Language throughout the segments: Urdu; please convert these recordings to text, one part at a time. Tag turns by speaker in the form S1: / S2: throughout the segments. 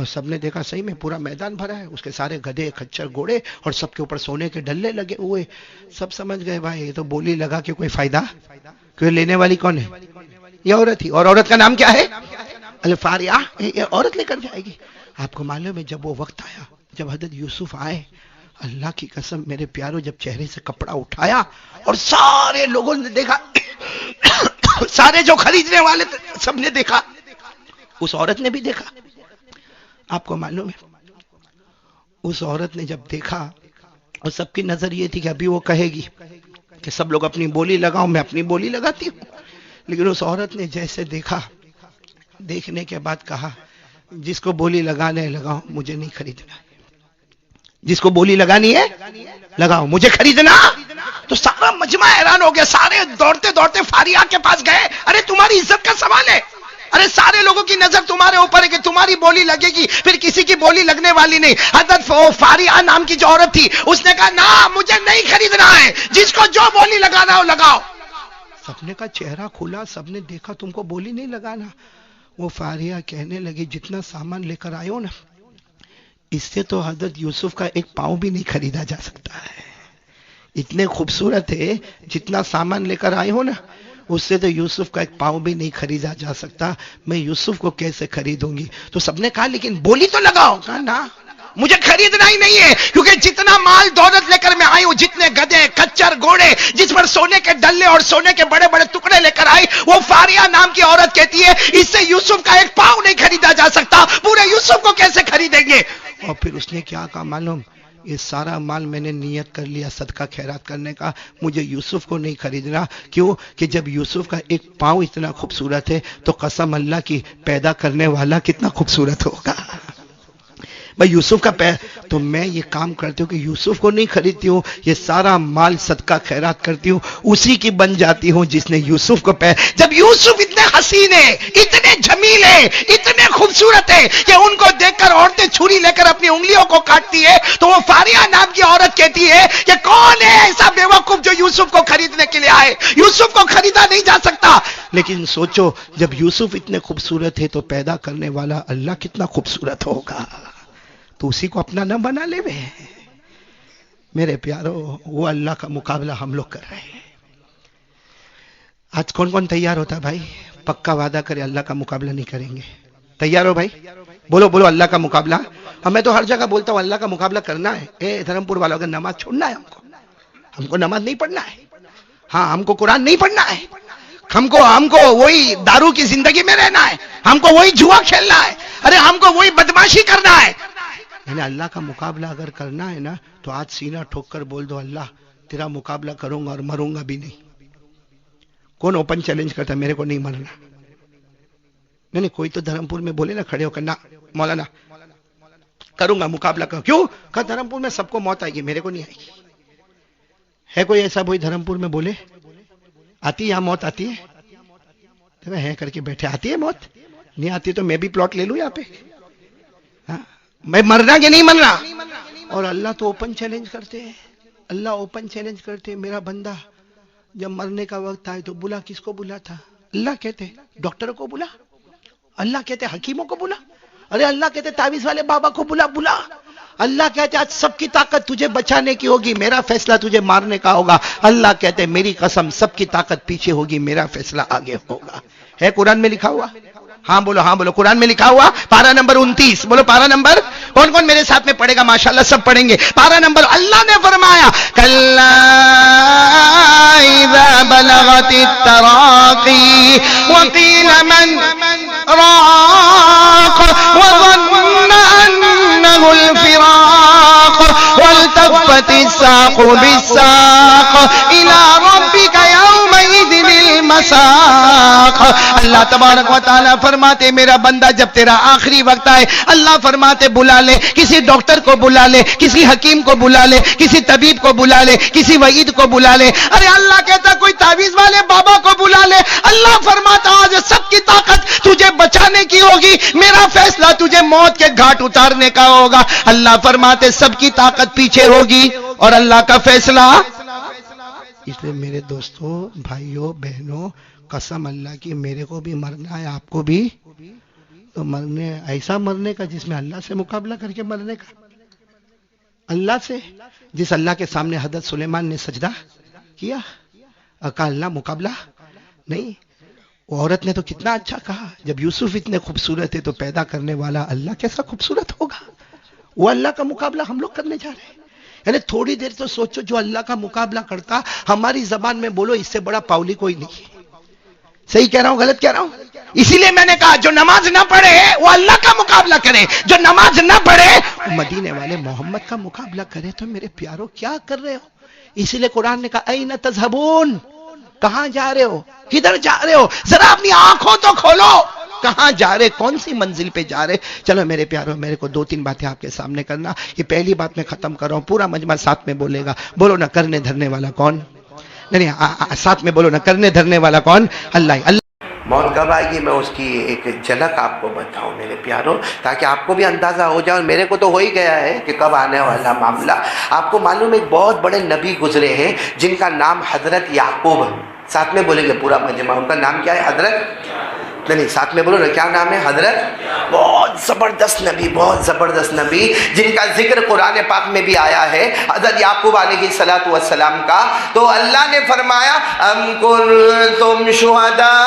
S1: اور سب نے دیکھا صحیح میں پورا میدان بھرا ہے، اس کے سارے گدھے کچر گھوڑے اور سب کے اوپر سونے کے ڈلے لگے ہوئے. سب سمجھ گئے بھائی یہ تو بولی لگا کہ کوئی فائدہ، کیوں لینے والی کون ہے؟ یہ عورت تھی. اور عورت کا نام کیا ہے؟ الفاریہ. یہ عورت لے کر جائے گی. آپ کو معلوم ہے جب وہ وقت آیا، جب حضرت یوسف آئے، اللہ کی قسم میرے پیاروں، جب چہرے سے کپڑا اٹھایا اور سارے لوگوں نے دیکھا، سارے جو خریدنے والے سب نے دیکھا، اس عورت نے بھی دیکھا. آپ کو معلوم ہے اس عورت نے جب دیکھا، اور سب کی نظر یہ تھی کہ ابھی وہ کہے گی کہ سب لوگ اپنی بولی لگاؤ، میں اپنی بولی لگاتی ہوں. لیکن اس عورت نے جیسے دیکھا، دیکھنے کے بعد کہا جس کو بولی لگانے لگاؤ، مجھے نہیں خریدنا. جس کو بولی لگانی ہے لگاؤ، مجھے خریدنا. تو سارا مجمع حیران ہو گیا، سارے دوڑتے دوڑتے فاریہ کے پاس گئے. ارے تمہاری عزت کا سوال ہے، ارے سارے لوگوں کی نظر تمہارے اوپر ہے کہ تمہاری بولی لگے گی، پھر کسی کی بولی لگنے والی نہیں. حضرت فاریہ نام کی جو عورت تھی اس نے کہا نا، مجھے نہیں خریدنا ہے، جس کو جو بولی لگانا ہو لگاؤ. سب نے کا چہرہ کھلا، سب نے دیکھا تم کو بولی نہیں لگانا. وہ فاریہ کہنے لگی جتنا سامان لے کر آئے ہو نا، اس سے تو حضرت یوسف کا ایک پاؤں بھی نہیں خریدا جا سکتا ہے. اتنے خوبصورت ہے، جتنا سامان لے کر آئے ہو نا، اس سے تو یوسف کا ایک پاؤں بھی نہیں خریدا جا سکتا. میں یوسف کو کیسے خریدوں گی؟ تو سب نے کہا لیکن بولی تو لگاؤ. کہا نا، مجھے خریدنا ہی نہیں ہے، کیونکہ جتنا مال دولت لے کر میں آئی ہوں، جتنے گدھے کچر گھوڑے جس پر سونے کے ڈلے اور سونے کے بڑے بڑے ٹکڑے لے کر آئی، وہ فاریہ نام کی عورت کہتی ہے اس سے یوسف کا ایک پاؤں نہیں خریدا جا سکتا. پورے یوسف کو کیسے خریدیں گے؟ اور پھر اس نے کیا کہا معلوم؟ یہ سارا مال میں نے نیت کر لیا صدقہ خیرات کرنے کا، مجھے یوسف کو نہیں خریدنا. کیوں کہ جب یوسف کا ایک پاؤں اتنا خوبصورت ہے تو قسم اللہ کی پیدا کرنے والا کتنا خوبصورت ہوگا. بھائی یوسف کا تو میں یہ کام کرتی ہوں کہ یوسف کو نہیں خریدتی ہوں، یہ سارا مال صدقہ خیرات کرتی ہوں، اسی کی بن جاتی ہوں جس نے یوسف کو جب یوسف اتنے حسین ہے، اتنے جمیل ہے، اتنے خوبصورت ہے کہ ان کو دیکھ کر عورتیں چھری لے کر اپنی انگلیوں کو کاٹتی ہے، تو وہ فاریہ نام کی عورت کہتی ہے کہ کون ہے ایسا بے وقوف جو یوسف کو خریدنے کے لیے آئے؟ یوسف کو خریدا نہیں جا سکتا. لیکن سوچو جب یوسف اتنے خوبصورت ہے تو پیدا کرنے والا اللہ کتنا خوبصورت ہوگا. تو اسی کو اپنا نہ بنا لے بے. میرے پیارو، وہ اللہ کا مقابلہ ہم لوگ کر رہے ہیں. آج کون کون تیار ہوتا بھائی؟ پکا وعدہ کرے اللہ کا مقابلہ نہیں کریں گے. تیار ہو بھائی؟ بولو بولو اللہ کا مقابلہ. ہمیں تو ہر جگہ بولتا ہوں اللہ کا مقابلہ کرنا ہے. اے دھرم پور والوں، اگر نماز چھوڑنا ہے ہم کو نماز نہیں پڑھنا ہے. ہاں ہم کو قرآن نہیں پڑھنا ہے. ہم کو وہی دارو کی زندگی میں رہنا ہے. ہم کو وہی جوا کھیلنا ہے. ارے ہم کو وہی بدماشی کرنا ہے. یعنی اللہ کا مقابلہ اگر کرنا ہے نا تو آج سینہ ٹھوک کر بول دو اللہ تیرا مقابلہ کروں گا اور مروں گا بھی نہیں. کون اوپن چیلنج کرتا میرے کو نہیں مرنا؟ نہیں کوئی تو دھرم پور میں بولے نا کھڑے ہو کر، نہ مولانا کروں گا مقابلہ کروں. کیوں کہ دھرم پور میں سب کو موت آئے گی، میرے کو نہیں آئے گی. ہے کوئی ایسا کوئی دھرم پور میں بولے آتی یہاں موت آتی ہے؟ ہے کر کے بیٹھے آتی ہے موت؟ نہیں آتی تو میں بھی پلاٹ لے لوں یہاں پہ. میں مرنا کہ نہیں مرنا؟ اور اللہ تو اوپن چیلنج کرتے ہیں. اللہ اوپن چیلنج کرتے ہیں میرا بندہ جب مرنے کا وقت آئے تو بلا. کس کو بلا تھا؟ اللہ کہتے ڈاکٹر کو بلا، اللہ کہتے حکیموں کو بلا، ارے اللہ کہتے تعویذ والے بابا کو بلا. اللہ کہتے آج سب کی طاقت تجھے بچانے کی ہوگی، میرا فیصلہ تجھے مارنے کا ہوگا. اللہ کہتے میری قسم سب کی طاقت پیچھے ہوگی، میرا فیصلہ آگے ہوگا. ہے قرآن میں لکھا ہوا؟ ہاں بولو قرآن میں لکھا ہوا. پارہ نمبر 29. بولو پارہ نمبر. کون کون میرے ساتھ میں پڑھے گا؟ ماشاءاللہ سب پڑھیں گے. پارہ نمبر. اللہ نے فرمایا کلا اذا بلغت التراقی وقیل من راق وظن انه الفراق والتفت الساق بالساق الى ربك يومئذ المساق. اللہ تبارک و تعالیٰ فرماتے میرا بندہ جب تیرا آخری وقت آئے، اللہ فرماتے بلا لے، کسی ڈاکٹر کو بلا لے، کسی حکیم کو بلا لے، کسی طبیب کو بلا لے، کسی وعید کو بلا لے. ارے اللہ کہتا کوئی تعویذ والے بابا کو بلا لے. اللہ فرماتا آج سب کی طاقت تجھے بچانے کی ہوگی، میرا فیصلہ تجھے موت کے گھاٹ اتارنے کا ہوگا. اللہ فرماتے سب کی طاقت پیچھے ہوگی اور اللہ کا فیصلہ. اس لیے میرے دوستوں، بھائیوں، بہنوں، قسم اللہ کی میرے کو بھی مرنا ہے، آپ کو بھی. تو مرنے ایسا مرنے کا جس میں اللہ سے مقابلہ کر کے مرنے کا. اللہ سے جس اللہ کے سامنے حضرت سلیمان نے سجدہ کیا کہا اللہ مقابلہ نہیں. وہ عورت نے تو کتنا اچھا کہا جب یوسف اتنے خوبصورت ہے تو پیدا کرنے والا اللہ کیسا خوبصورت ہوگا. وہ اللہ کا مقابلہ ہم لوگ کرنے جا رہے ہیں. یعنی تھوڑی دیر تو سوچو جو اللہ کا مقابلہ کرتا ہماری زبان میں بولو اس سے بڑا پاولی کوئی نہیں. صحیح کہہ رہا ہوں غلط کہہ رہا ہوں؟ اسی لیے میں نے کہا جو نماز نہ پڑھے وہ اللہ کا مقابلہ کرے, جو نماز نہ پڑھے وہ مدینے والے محمد کا مقابلہ کرے. تو میرے پیارو کیا کر رہے ہو؟ اسی لیے قرآن نے کہا این تذہبون, کہاں جا رہے ہو, کدھر جا رہے ہو, ذرا اپنی آنکھوں تو کھولو. کہاں جا رہے, کون سی منزل پہ جا رہے؟ چلو میرے پیارو میرے کو 2-3 باتیں آپ کے سامنے کرنا. یہ پہلی بات میں ختم کر رہا ہوں, پورا مجمع ساتھ میں بولے گا. بولو نا کرنے دھرنے والا کون؟ نہیں ساتھ میں بولو نا کرنے دھرنے والا کون؟ اللہ. اللہ موت کب آئے گی میں اس کی ایک جھلک آپ کو بتاؤں میرے پیاروں, تاکہ آپ کو بھی اندازہ ہو جائے. اور میرے کو تو ہو ہی گیا ہے کہ کب آنے والا معاملہ. آپ کو معلوم ہے ایک بہت بڑے نبی گزرے ہیں جن کا نام حضرت یعقوب. ساتھ میں بولیں گے پورا مجمع, ان کا نام کیا ہے؟ حضرت. نہیں ساتھ میں بولو نا کیا نام ہے؟ حضرت. بہت زبردست نبی, بہت زبردست نبی جن کا ذکر قرآن پاک میں بھی آیا ہے, حضرت یعقوب علیہ السلام کا. تو اللہ نے فرمایا ام کنتم شہداء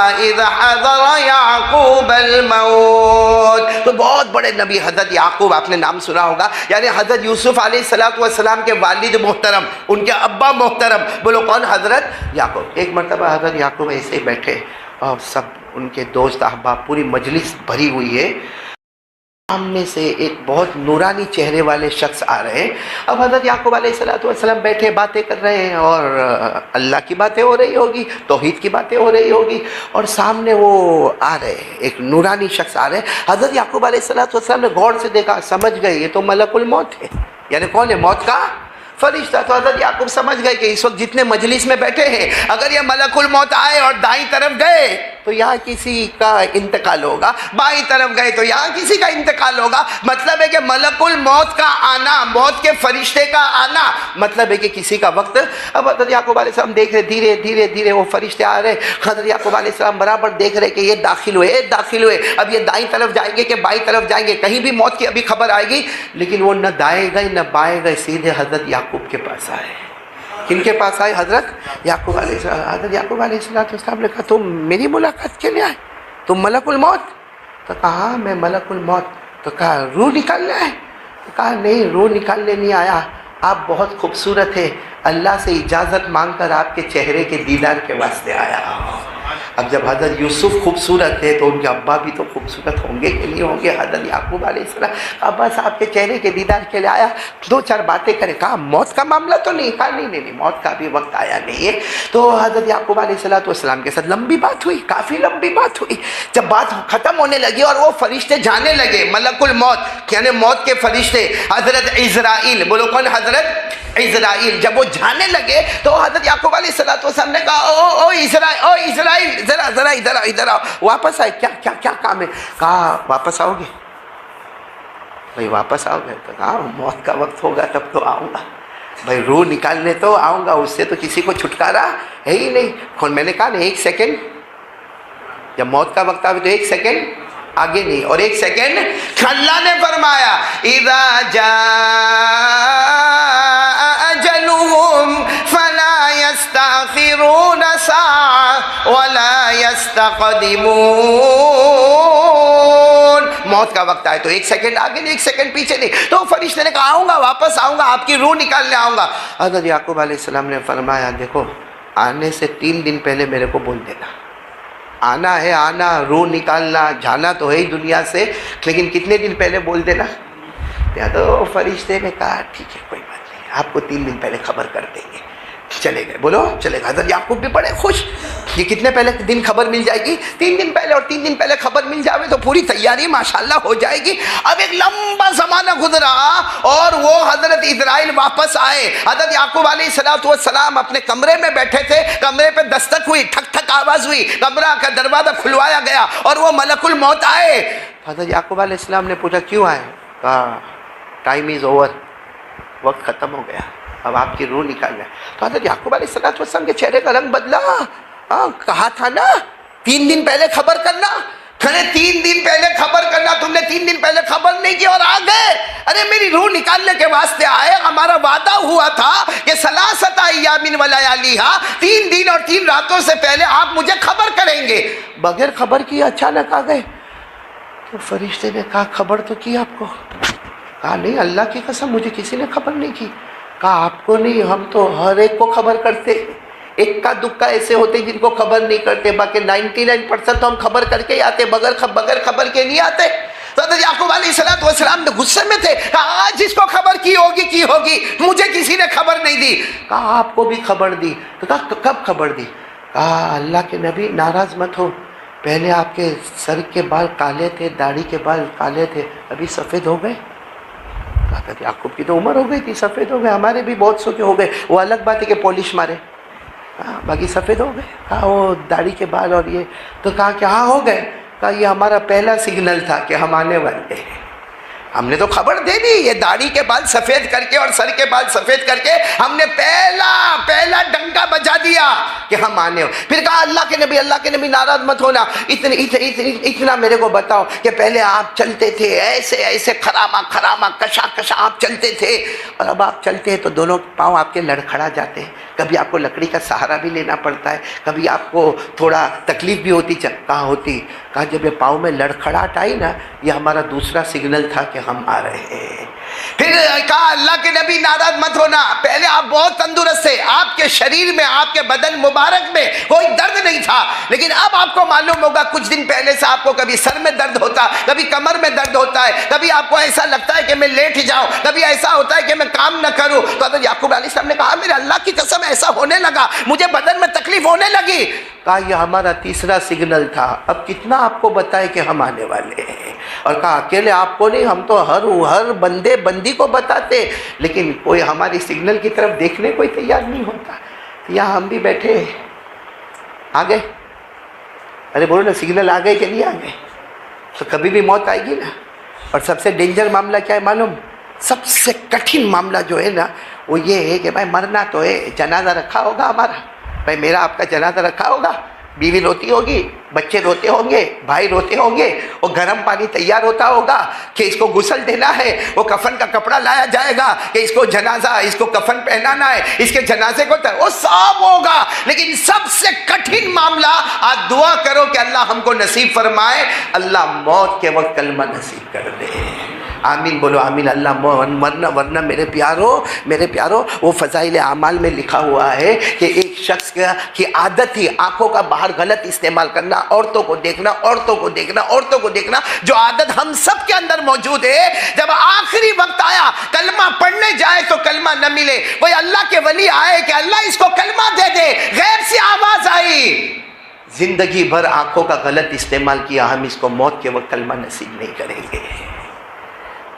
S1: اذ حضر یعقوب الموت. تو بہت بڑے نبی حضرت یعقوب, آپ نے نام سنا ہوگا. یعنی حضرت یوسف علیہ السلام کے والد محترم, ان کے ابا محترم. بولو کون؟ حضرت یعقوب. ایک مرتبہ حضرت یعقوب ایسے ہی بیٹھے اور سب ان کے دوست احباب, پوری مجلس بھری ہوئی ہے. سامنے سے ایک بہت نورانی چہرے والے شخص آ رہے ہیں. اب حضرت یعقوب علیہ السلام بیٹھے باتیں کر رہے ہیں, اور اللہ کی باتیں ہو رہی ہوگی, توحید کی باتیں ہو رہی ہوگی, اور سامنے وہ آ رہے ہیں, ایک نورانی شخص آ رہے ہیں. حضرت یعقوب علیہ السلام نے غور سے دیکھا, سمجھ گئے یہ تو ملک الموت ہے. یعنی کون ہے؟ موت کا فرشتہ. تو حضرت یعقوب سمجھ گئے کہ اس وقت جتنے مجلس میں بیٹھے ہیں اگر یہ ملک الموت آئے اور دائیں طرف گئے تو یہاں کسی کا انتقال ہوگا, بائیں طرف گئے تو یہاں کسی کا انتقال ہوگا. مطلب ہے کہ ملک الموت کا آنا, موت کے فرشتے کا آنا, مطلب ہے کہ کسی کا وقت. اب حضرت یعقوب علیہ السلام دیکھ رہے دھیرے دھیرے دھیرے وہ فرشتے آ رہے. حضرت یعقوب علیہ السلام برابر دیکھ رہے کہ یہ داخل ہوئے, داخل ہوئے. اب یہ دائیں طرف جائیں گے کہ بائیں طرف جائیں گے, کہیں بھی موت کی ابھی خبر آئے گی. لیکن وہ نہ دائیں گئے نہ بائیں گئے, سیدھے حضرت یعقوب کے پاس آئے. کن کے پاس آئے؟ حضرت یعقوب علیہ السلام. حضرت یعقوب علیہ السلام نے کہا تم میری ملاقات کے لیے آئے؟ تم ملک الموت؟ تو کہا میں ملک الموت. تو کہا روح نکالنے آئے؟ تو کہا نہیں, روح نکالنے نہیں آیا, آپ بہت خوبصورت ہیں, اللہ سے اجازت مانگ کر آپ کے چہرے کے دیدار کے واسطے آیا. اب جب حضرت یوسف خوبصورت ہے تو ان کے ابا بھی تو خوبصورت ہوں گے کہ نہیں ہوں گے؟ حضرت یعقوب علیہ السلام ابا صاحب کے چہرے کے دیدار کے لیے آیا, 2-4 باتیں کرے. کہا موت کا معاملہ تو نہیں؟ کہا نہیں, موت کا بھی وقت آیا نہیں ہے. تو حضرت یعقوب علیہ السلام کے ساتھ لمبی بات ہوئی, کافی لمبی بات ہوئی. جب بات ختم ہونے لگی اور وہ فرشتے جانے لگے, ملک الموت یعنی موت کے فرشتے, حضرت عزرائیل, بولو کون؟ حضرت عزرائیل. جب وہ جانے لگے تو حضرت یعقوب علیہ السلام نے کہا او عزرائیل ذرا ادھر آؤ. واپس آئے. کیا کام ہے؟ کہا واپس آؤ گے؟ بھائی واپس آؤ گے؟ تو کہا موت کا وقت ہوگا تب تو آؤں گا بھائی, روح نکالنے تو آؤں گا, اس سے تو کسی کو چھٹکارا ہے ہی نہیں. میں نے کہا نا 1 سیکنڈ, جب موت کا وقت آئے تو 1 سیکنڈ آگے نہیں, اور 1 سیکنڈ. اللہ نے فرمایا اذا جاء اجلهم فلا يستأخرون ساعة ولا يستقدمون. موت کا وقت آئے تو 1 سیکنڈ آگے نہیں, 1 سیکنڈ پیچھے نہیں. تو فرشتے نے کہا آؤں گا, واپس آؤں گا, آپ کی روح نکالنے آؤں گا. حضرت یعقوب علیہ السلام نے فرمایا دیکھو آنے سے 3 دن پہلے میرے کو بول دینا. آنا ہے, آنا, روح نکالنا, جانا تو ہے ہی دنیا سے, لیکن کتنے دن پہلے بول دینا. تو فرشتے نے کہا ٹھیک ہے کوئی بات نہیں, آپ کو 3 دن پہلے خبر کر دیں گے. چلے گئے. بولو چلے گئے. حضرت یعقوب بھی بڑے خوش, یہ کتنے پہلے دن خبر مل جائے گی؟ 3 دن پہلے. اور 3 دن پہلے خبر مل جاوے تو پوری تیاری ماشاءاللہ ہو جائے گی. اب ایک لمبا زمانہ گزرا اور وہ حضرت اسرائیل واپس آئے. حضرت یعقوب علیہ السلام اپنے کمرے میں بیٹھے تھے, کمرے پہ دستک ہوئی, ٹھک ٹھک آواز ہوئی, کمرہ کا دروازہ کھلوایا گیا اور وہ ملک الموت آئے. حضرت یعقوب علیہ السلام نے پوچھا کیوں آئے؟ کہا ٹائم از اوور, وقت ختم ہو گیا, اب آپ کی روح نکالنا ہے. تو حضرت یعقوب علیہ السلام کے چہرے کا رنگ بدلا. کہا تھا نا
S2: 3 دن پہلے خبر کرنا، کھڑے 3 دن پہلے خبر کرنا، تم نے 3 دن پہلے خبر نہیں کی اور آ گئے. ارے میری روح نکالنے کے واسطے آئے. ہمارا وعدہ ہوا تھا کہ ثلاثۃ ایام ولیالیھا، 3 دن اور 3 راتوں سے پہلے آپ مجھے خبر کریں گے. بغیر خبر کیے اچانک آ گئے. تو فرشتے نے کہا خبر تو کی آپ کو؟ کہا نہیں، اللہ کی قسم مجھے کسی نے خبر نہیں کی. کہا آپ کو نہیں، ہم تو ہر ایک کو خبر کرتے. ایک کا دکا ایسے ہوتے جن کو خبر نہیں کرتے، باقی 99% تو ہم خبر کر کے ہی آتے، بغیر خبر کے نہیں آتے. تو حضرت یعقوب علیہ السلام نے غصے میں تھے. کہا آج جس کو خبر کی ہوگی، مجھے کسی نے خبر نہیں دی. کہا آپ کو بھی خبر دی. تو کہا کب خبر دی؟ کہا اللہ کے نبی ناراض مت ہو، پہلے آپ کے سر کے بال کالے تھے، داڑھی کے بال کالے تھے، ابھی سفید ہو گئے. کہا یعقوب کی تو عمر ہو گئی تھی، سفید ہو گئے. ہمارے بھی بہت سو کے ہو گئے، وہ الگ بات ہے کہ پالش مارے، باقی سفید ہو گئے. کہا وہ داڑھی کے بال اور یہ. تو کہا کہ ہاں ہو گئے. کہا یہ ہمارا پہلا سگنل تھا کہ ہم آنے والے ہیں. ہم نے تو خبر دے دی، یہ داڑھی کے بال سفید کر کے اور سر کے بال سفید کر کے ہم نے پہلا ڈنکا بجا دیا کہ ہم آنے ہو. پھر کہا اللہ کے نبی ناراض مت ہونا، اتنا میرے کو بتاؤ کہ پہلے آپ چلتے تھے ایسے خراما کشا آپ چلتے تھے، اور اب آپ چلتے ہیں تو دونوں پاؤں آپ کے لڑکھڑا جاتے ہیں، کبھی آپ کو لکڑی کا سہارا بھی لینا پڑتا ہے، کبھی آپ کو تھوڑا تکلیف بھی ہوتی. کہاں ہوتی؟ کہا جب یہ پاؤں میں لڑکھڑاہٹ آئی نا، یہ ہمارا دوسرا سگنل تھا کہ ہم آ رہے ہیں. پھر کہا اللہ کے نبی ناراض مت ہونا، پہلے آپ بہت تندرست تھے، آپ کے شریر میں، آپ کے بدن مبارک میں کوئی درد نہیں تھا، لیکن اب آپ کو معلوم ہوگا کچھ دن پہلے سے آپ کو کبھی سر میں درد ہوتا، کبھی کمر میں درد ہوتا ہے، کبھی آپ کو ایسا لگتا ہے کہ میں لیٹ جاؤں، کبھی ایسا ہوتا ہے کہ میں کام نہ کروں. تو حضرت یعقوب علیہ السلام نے کہا میرے اللہ کی قسم ایسا ہونے لگا، مجھے بدن میں تکلیف ہونے لگی. کہا یہ ہمارا تیسرا سگنل تھا، اب کتنا آپ کو بتائے کہ ہم آنے والے ہیں. اور کہا اکیلے آپ کو نہیں، ہم تو ہر بندی کو بتاتے، لیکن کوئی ہماری سگنل کی طرف دیکھنے کوئی تیار نہیں ہوتا. یہاں ہم بھی بیٹھے آ گئے. ارے بولو نا، سگنل آ گئے کہ نہیں آ گئے؟ تو کبھی بھی موت آئے گی نا. اور سب سے ڈینجر معاملہ کیا ہے معلوم؟ سب سے کٹھن معاملہ جو ہے نا وہ یہ ہے کہ بھائی مرنا تو ہے، جنازہ رکھا ہوگا ہمارا، بھائی میرا آپ کا جنازہ رکھا ہوگا، بیوی روتی ہوگی، بچے روتے ہوں گے، بھائی روتے ہوں گے، وہ گرم پانی تیار ہوتا ہوگا کہ اس کو غسل دینا ہے، وہ کفن کا کپڑا لایا جائے گا کہ اس کو جنازہ، اس کو کفن پہنانا ہے، اس کے جنازے کو وہ سب ہوگا. لیکن سب سے کٹھن معاملہ، آج دعا کرو کہ اللہ ہم کو نصیب فرمائے، اللہ موت کے وقت کلمہ نصیب کر دے. آمین بولو آمین. اللہ ورنہ میرے پیارو وہ فضائل اعمال میں لکھا ہوا ہے کہ ایک شخص کی عادت تھی آنکھوں کا باہر غلط استعمال کرنا، عورتوں کو دیکھنا، جو عادت ہم سب کے اندر موجود ہے. جب آخری وقت آیا کلمہ پڑھنے جائے تو کلمہ نہ ملے، وہی اللہ کے ولی آئے کہ اللہ اس کو کلمہ دے دے. غیب سے آواز آئی، زندگی بھر آنکھوں کا غلط استعمال کیا، ہم اس کو موت کے وقت کلمہ نصیب نہیں کریں گے.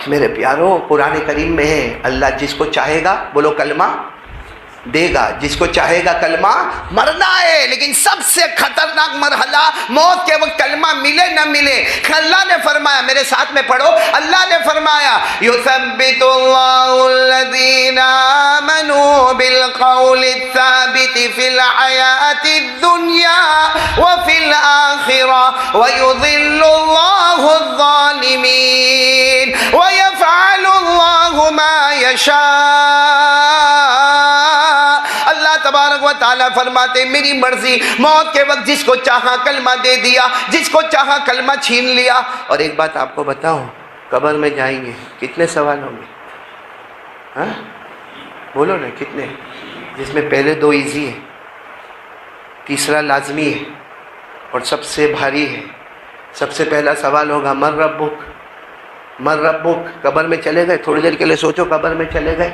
S2: میرے پیارو قرآن کریم میں ہے اللہ جس کو چاہے گا بولو کلمہ دے گا، جس کو چاہے گا کلمہ مرنا ہے. لیکن سب سے خطرناک مرحلہ موت کے وقت کلمہ ملے نہ ملے. اللہ نے فرمایا، میرے ساتھ میں پڑھو، اللہ نے فرمایا یثبت اللہ الذین آمنوا بالقول الثابت فی الحیاۃ الدنیا وفی الآخرہ ویضل اللہ الظالمین ویفعل اللہ ما یشاء. تبارک و تعالیٰ فرماتے میری مرضی، موت کے وقت جس کو چاہا کلمہ دے دیا، جس کو چاہا کلمہ چھین لیا. اور ایک بات آپ کو بتاؤں، قبر میں جائیں گے کتنے سوال ہوں گے؟ ہاں بولو نا کتنے؟ جس میں پہلے 2 ایزی ہیں، تیسرا لازمی ہے اور سب سے بھاری ہے. سب سے پہلا سوال ہوگا من ربک. قبر میں چلے گئے، تھوڑی دیر کے لیے سوچو، قبر میں چلے گئے،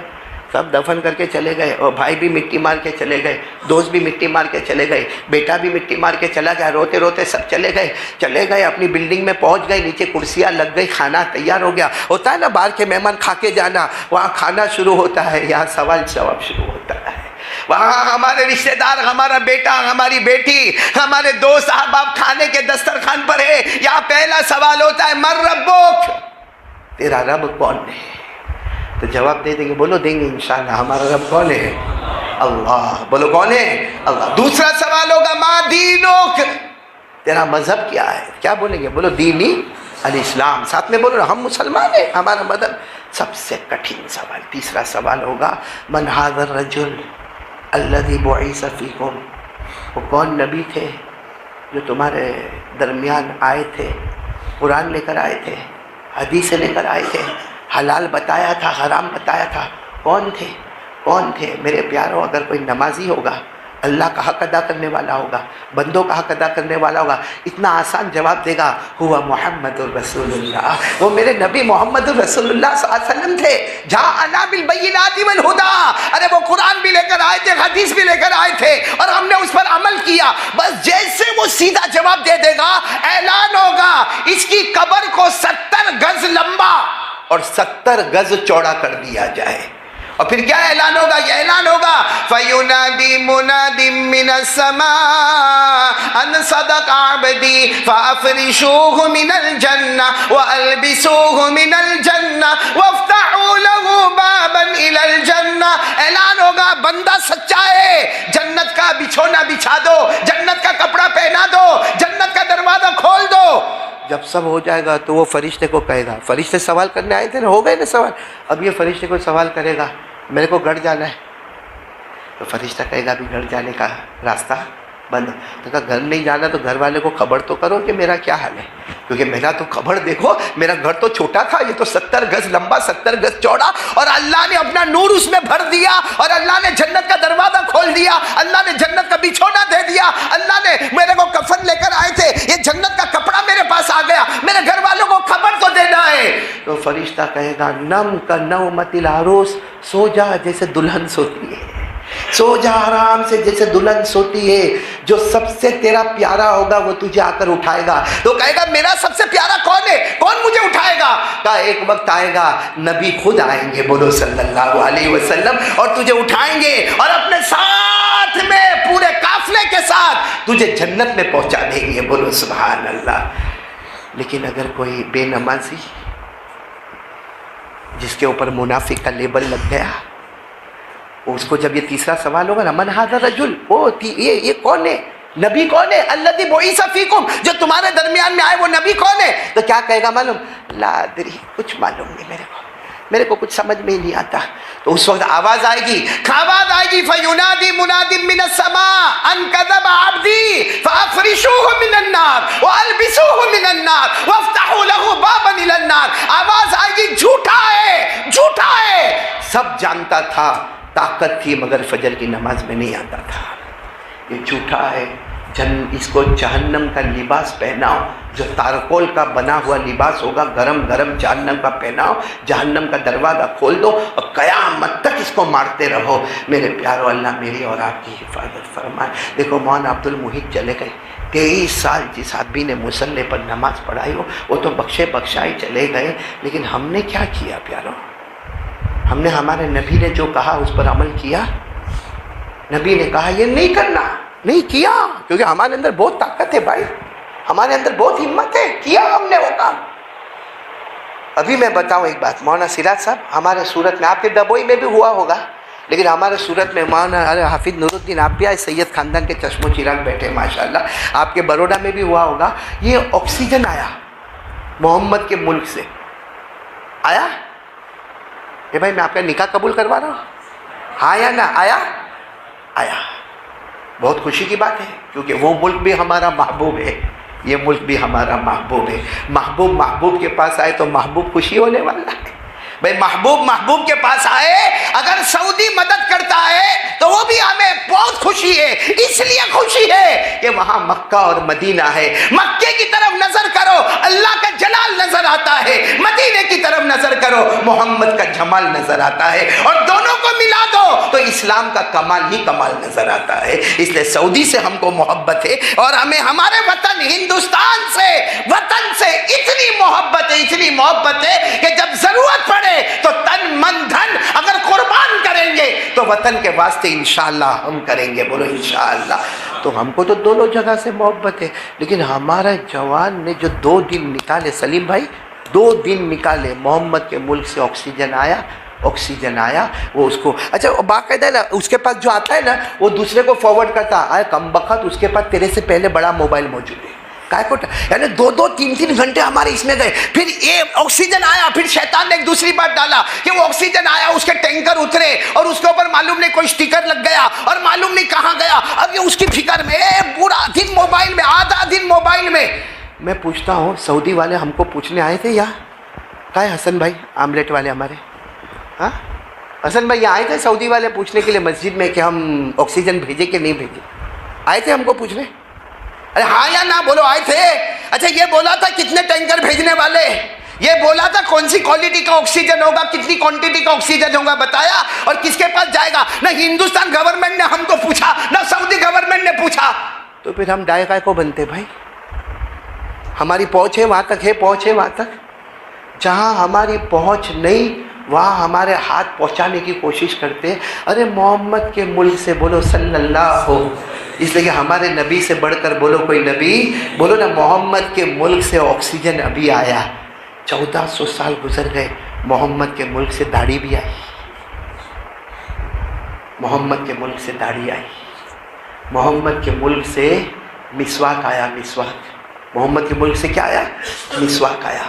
S2: سب دفن کر کے چلے گئے، اور بھائی بھی مٹی مار کے چلے گئے، دوست بھی مٹی مار کے چلے گئے، بیٹا بھی مٹی مار کے چلا گیا، روتے روتے سب چلے گئے، اپنی بلڈنگ میں پہنچ گئے، نیچے کرسیاں لگ گئی، کھانا تیار ہو گیا. ہوتا ہے نا باہر کے مہمان کھا کے جانا، وہاں کھانا شروع ہوتا ہے، یہاں سوال جواب شروع ہوتا ہے. وہاں ہمارے رشتہ دار، ہمارا بیٹا، ہماری بیٹی، ہمارے دوست احباب کھانے کے دسترخوان پر ہے. یہاں پہلا سوال ہوتا ہے من ربک، تیرا رب کون ہے؟ تو جواب دے دیں گے، بولو دیں گے انشاءاللہ. ہمارا رب کون ہے؟ اللہ. بولو کون ہے؟ اللہ. دوسرا سوال ہوگا ما دینک، تیرا مذہب کیا ہے؟ کیا بولیں گے؟ بولو دینی الاسلام، ساتھ میں بولو ہم مسلمان ہیں، ہمارا مذہب۔ سب سے کٹھن سوال، تیسرا سوال ہوگا من ھذا الرجل الذی بعث فیکم، وہ کون نبی تھے جو تمہارے درمیان آئے تھے، قرآن لے کر آئے تھے، حدیثیں لے کر آئے تھے، حلال بتایا تھا، حرام بتایا تھا، کون تھے؟ کون تھے؟ میرے پیاروں، اگر کوئی نمازی ہوگا، اللہ کا حق ادا کرنے والا ہوگا، بندوں کا حق ادا کرنے والا ہوگا، اتنا آسان جواب دے گا، ہوا محمد الرسول اللہ، وہ میرے نبی محمد الرسول اللہ صلی اللہ علیہ وسلم تھے، جاءنا بالبینات والہدی، ارے وہ قرآن بھی لے کر آئے تھے، حدیث بھی لے کر آئے تھے، اور ہم نے اس پر عمل کیا۔ بس جیسے وہ سیدھا جواب دے دے گا، اعلان ہوگا اس کی قبر کو 70 گز لمبا اور 70 گز چوڑا کر دیا جائے، اور پھر کیا اعلان ہوگا؟ یہ اعلان ہوگا فَيُنَادِي مُنَادٍ مِّنَ السَّمَاءِ أَنْ صَدَقَ عَبْدِي فَأَفْرِشُوهُ مِنَ الْجَنَّةِ وَأَلْبِسُوهُ مِنَ الْجَنَّةِ وَافْتَحُوا لَهُ بَابًا إِلَى الْجَنَّةِ، اعلان ہوگا بندہ سچا ہے، جنت کا بچھونا بچھا دو، جنت کا کپڑا پہنا دو، جنت کا دروازہ کھول دو۔ جب سب ہو جائے گا تو وہ فرشتے کو کہے گا، فرشتے سوال کرنے آئے تھے نا، ہو گئے نا سوال، اب یہ فرشتے کو سوال کرے گا میرے کو گھر جانا ہے، تو فرشتہ کہے گا بھی گھر جانے کا راستہ بند، تو کہا گھر نہیں جانا تو گھر والے کو خبر تو کرو کہ میرا کیا حال ہے، کیونکہ میرا تو خبر دیکھو، میرا گھر تو چھوٹا تھا، یہ تو 70 گز لمبا 70 گز چوڑا، اور اللہ نے اپنا نور اس میں بھر دیا، اور اللہ نے جنت کا دروازہ کھول دیا، اللہ نے جنت کا بچھونا دے دیا، اللہ نے میرے کو کفن لے کر آئے تھے، یہ جنت کا کپڑا میرے پاس آ گیا، میرے گھر والوں کو خبر تو دینا ہے۔ تو فرشتہ کہے گا نم کا نومت العروس، سو جا جیسے دلہن سوتی ہے، سو جا آرام سے جیسے دلہن سوتی ہے، جو سب سے تیرا پیارا ہوگا وہ تجھے آ کر اٹھائے گا۔ تو کہے گا میرا سب سے پیارا کون ہے؟ کون مجھے اٹھائے گا؟ کہا ایک وقت آئے گا نبی خود آئیں گے، بولو صلی اللہ علیہ وسلم، اور تجھے اٹھائیں گے اور اپنے ساتھ میں پورے قافلے کے ساتھ تجھے جنت میں پہنچا دیں گے، بولو سبحان اللہ۔ لیکن اگر کوئی بے نمازی جس کے اوپر منافق کا لیبل لگ گیا، اس کو جب یہ تیسرا سوال ہوگا نا من ھذا الرجل، یہ کون ہے؟ نبی کون ہے؟ الذی بعث فیکم، جو تمہارے درمیان میں آئے وہ نبی کون ہے؟ تو کیا کہے گا معلوم؟ لا ادری، کچھ معلوم نہیں میرے کو کچھ سمجھ میں ہی نہیں آتا۔ تو اس وقت آواز آئے گی فَيُنَادِي مُنَادٍ مِّنَ السَّمَاءِ أَنْ كَذَبَ عَبْدِي فَأَفْرِشُوهُ مِنَ النَّارِ وَأَلْبِسُوهُ مِنَ النَّارِ وَافْتَحُوا لَهُ بَابًا إِلَى النَّارِ، آواز آئے گی جھوٹا ہے، جھوٹا ہے، سب جانتا تھا، طاقت تھی مگر فجر کی نماز میں نہیں آتا تھا، یہ جھوٹا ہے، اس کو جہنم کا لباس پہناؤ، جو تارکول کا بنا ہوا لباس ہوگا، گرم گرم جہنم کا پہناؤ، جہنم کا دروازہ کھول دو اور قیامت تک اس کو مارتے رہو۔ میرے پیارو، اللہ میری اور آپ کی حفاظت فرمائے۔ دیکھو مولانا عبد المحیط چلے گئے، 23 سال جس آدمی نے مصلی پر نماز پڑھائی ہو وہ تو بخشے بخشائی چلے گئے، لیکن ہم نے کیا کیا پیارو؟ ہم نے ہمارے نبی نے جو کہا اس پر عمل کیا؟ نبی نے کہا یہ نہیں کرنا، نہیں کیا، کیونکہ ہمارے اندر بہت طاقت ہے بھائی، ہمارے اندر بہت ہمت ہے، کیا ہم نے وہ کام۔ ابھی میں بتاؤں ایک بات، مولانا سراج صاحب ہمارے صورت میں، آپ کے دبوئی میں بھی ہوا ہوگا، لیکن ہمارے صورت میں مولانا حافظ نور الدین آپ بھی آئے، سید خاندان کے چشم و چراغ بیٹھے ماشاءاللہ، آپ کے بروڈا میں بھی ہوا ہوگا، یہ آکسیجن آیا محمد کے ملک سے، آیا؟ اے بھائی میں آپ کا نکاح قبول کروا رہا ہوں، ہاں یا نہ آیا؟ آیا، بہت خوشی کی بات ہے، کیونکہ وہ ملک بھی ہمارا محبوب ہے، یہ ملک بھی ہمارا محبوب ہے۔ محبوب کے پاس آئے تو محبوب خوشی ہونے والا ہے بھائی، محبوب کے پاس آئے، اگر سعودی مدد کرتا ہے تو وہ بھی ہمیں بہت خوشی ہے، اس لیے خوشی ہے کہ وہاں مکہ اور مدینہ ہے، مکے کی طرف نظر کرو اللہ کا جلال نظر آتا ہے، مدینے کی طرف نظر کرو محمد کا جمال نظر آتا ہے، اور دونوں کو ملا دو تو اسلام کا کمال ہی کمال نظر آتا ہے۔ اس لیے سعودی سے ہم کو محبت ہے، اور ہمیں ہمارے وطن ہندوستان سے، وطن سے اتنی محبت ہے کہ جب ضرورت پڑے تو تن من دھن اگر قربان کریں گے تو وطن کے واسطے انشاءاللہ ہم کریں گے، بولو انشاءاللہ۔ تو ہم کو تو دونوں جگہ سے محبت ہے، لیکن ہمارے جوان نے جو 2 دن نکالے، سلیم بھائی 2 دن نکالے، محمد کے ملک سے آکسیجن آیا، وہ اس کو اچھا باقاعدہ نا اس کے پاس جو آتا ہے نا وہ دوسرے کو فارورڈ کرتا ہے، کم بخت اس کے پاس تیرے سے پہلے بڑا موبائل موجود ہے، یعنی 2-3 گھنٹے ہمارے اس میں گئے. پھر یہ آکسیجن آیا, پھر شیطان نے ایک دوسری بات ڈالا کہ وہ آکسیجن آیا, اس کے ٹینکر اترے اور اس کے اوپر معلوم نہیں کوئی اسٹیکر لگ گیا اور معلوم نہیں کہاں گیا. اب یہ اس کی فکر میں پورا دن موبائل میں, آدھا دن موبائل میں. میں پوچھتا ہوں سعودی والے ہم کو پوچھنے آئے تھے یا کہا ہے حسن بھائی آملیٹ والے ہمارے, ہاں حسن بھائی آئے تھے سعودی والے پوچھنے کے لیے مسجد میں کہ ہم آکسیجن بھیجے کہ نہیں بھیجے؟ آئے تھے ہم کو پوچھنے؟ ارے ہاں یا نہ بولو, آئے تھے. اچھا یہ بولا تھا کتنے ٹینکر بھیجنے والے, یہ بولا تھا کون سی کوالٹی کا آکسیجن ہوگا, کتنی کوانٹٹی کا آکسیجن ہوگا بتایا, اور کس کے پاس جائے گا؟ نہ ہندوستان گورنمنٹ نے ہم کو پوچھا, نہ سعودی گورنمنٹ نے پوچھا. تو پھر ہم ڈائے کو بنتے بھائی؟ ہماری پہنچ ہے وہاں تک, ہے پہنچ ہے وہاں تک. جہاں ہماری پہنچ نہیں وہاں ہمارے ہاتھ پہنچانے کی کوشش کرتے. ارے محمد کے ملک سے بولو صلی اللہ ہو, اس لیے ہمارے نبی سے بڑھ کر بولو کوئی نبی, بولو نا محمد کے ملک سے آکسیجن ابھی آیا. 1400 سال گزر گئے, محمد کے ملک سے داڑھی بھی آئی, محمد کے ملک سے داڑھی آئی, محمد کے ملک سے مسواک آیا. مسواک محمد کے ملک سے کیا آیا؟ مسواک آیا.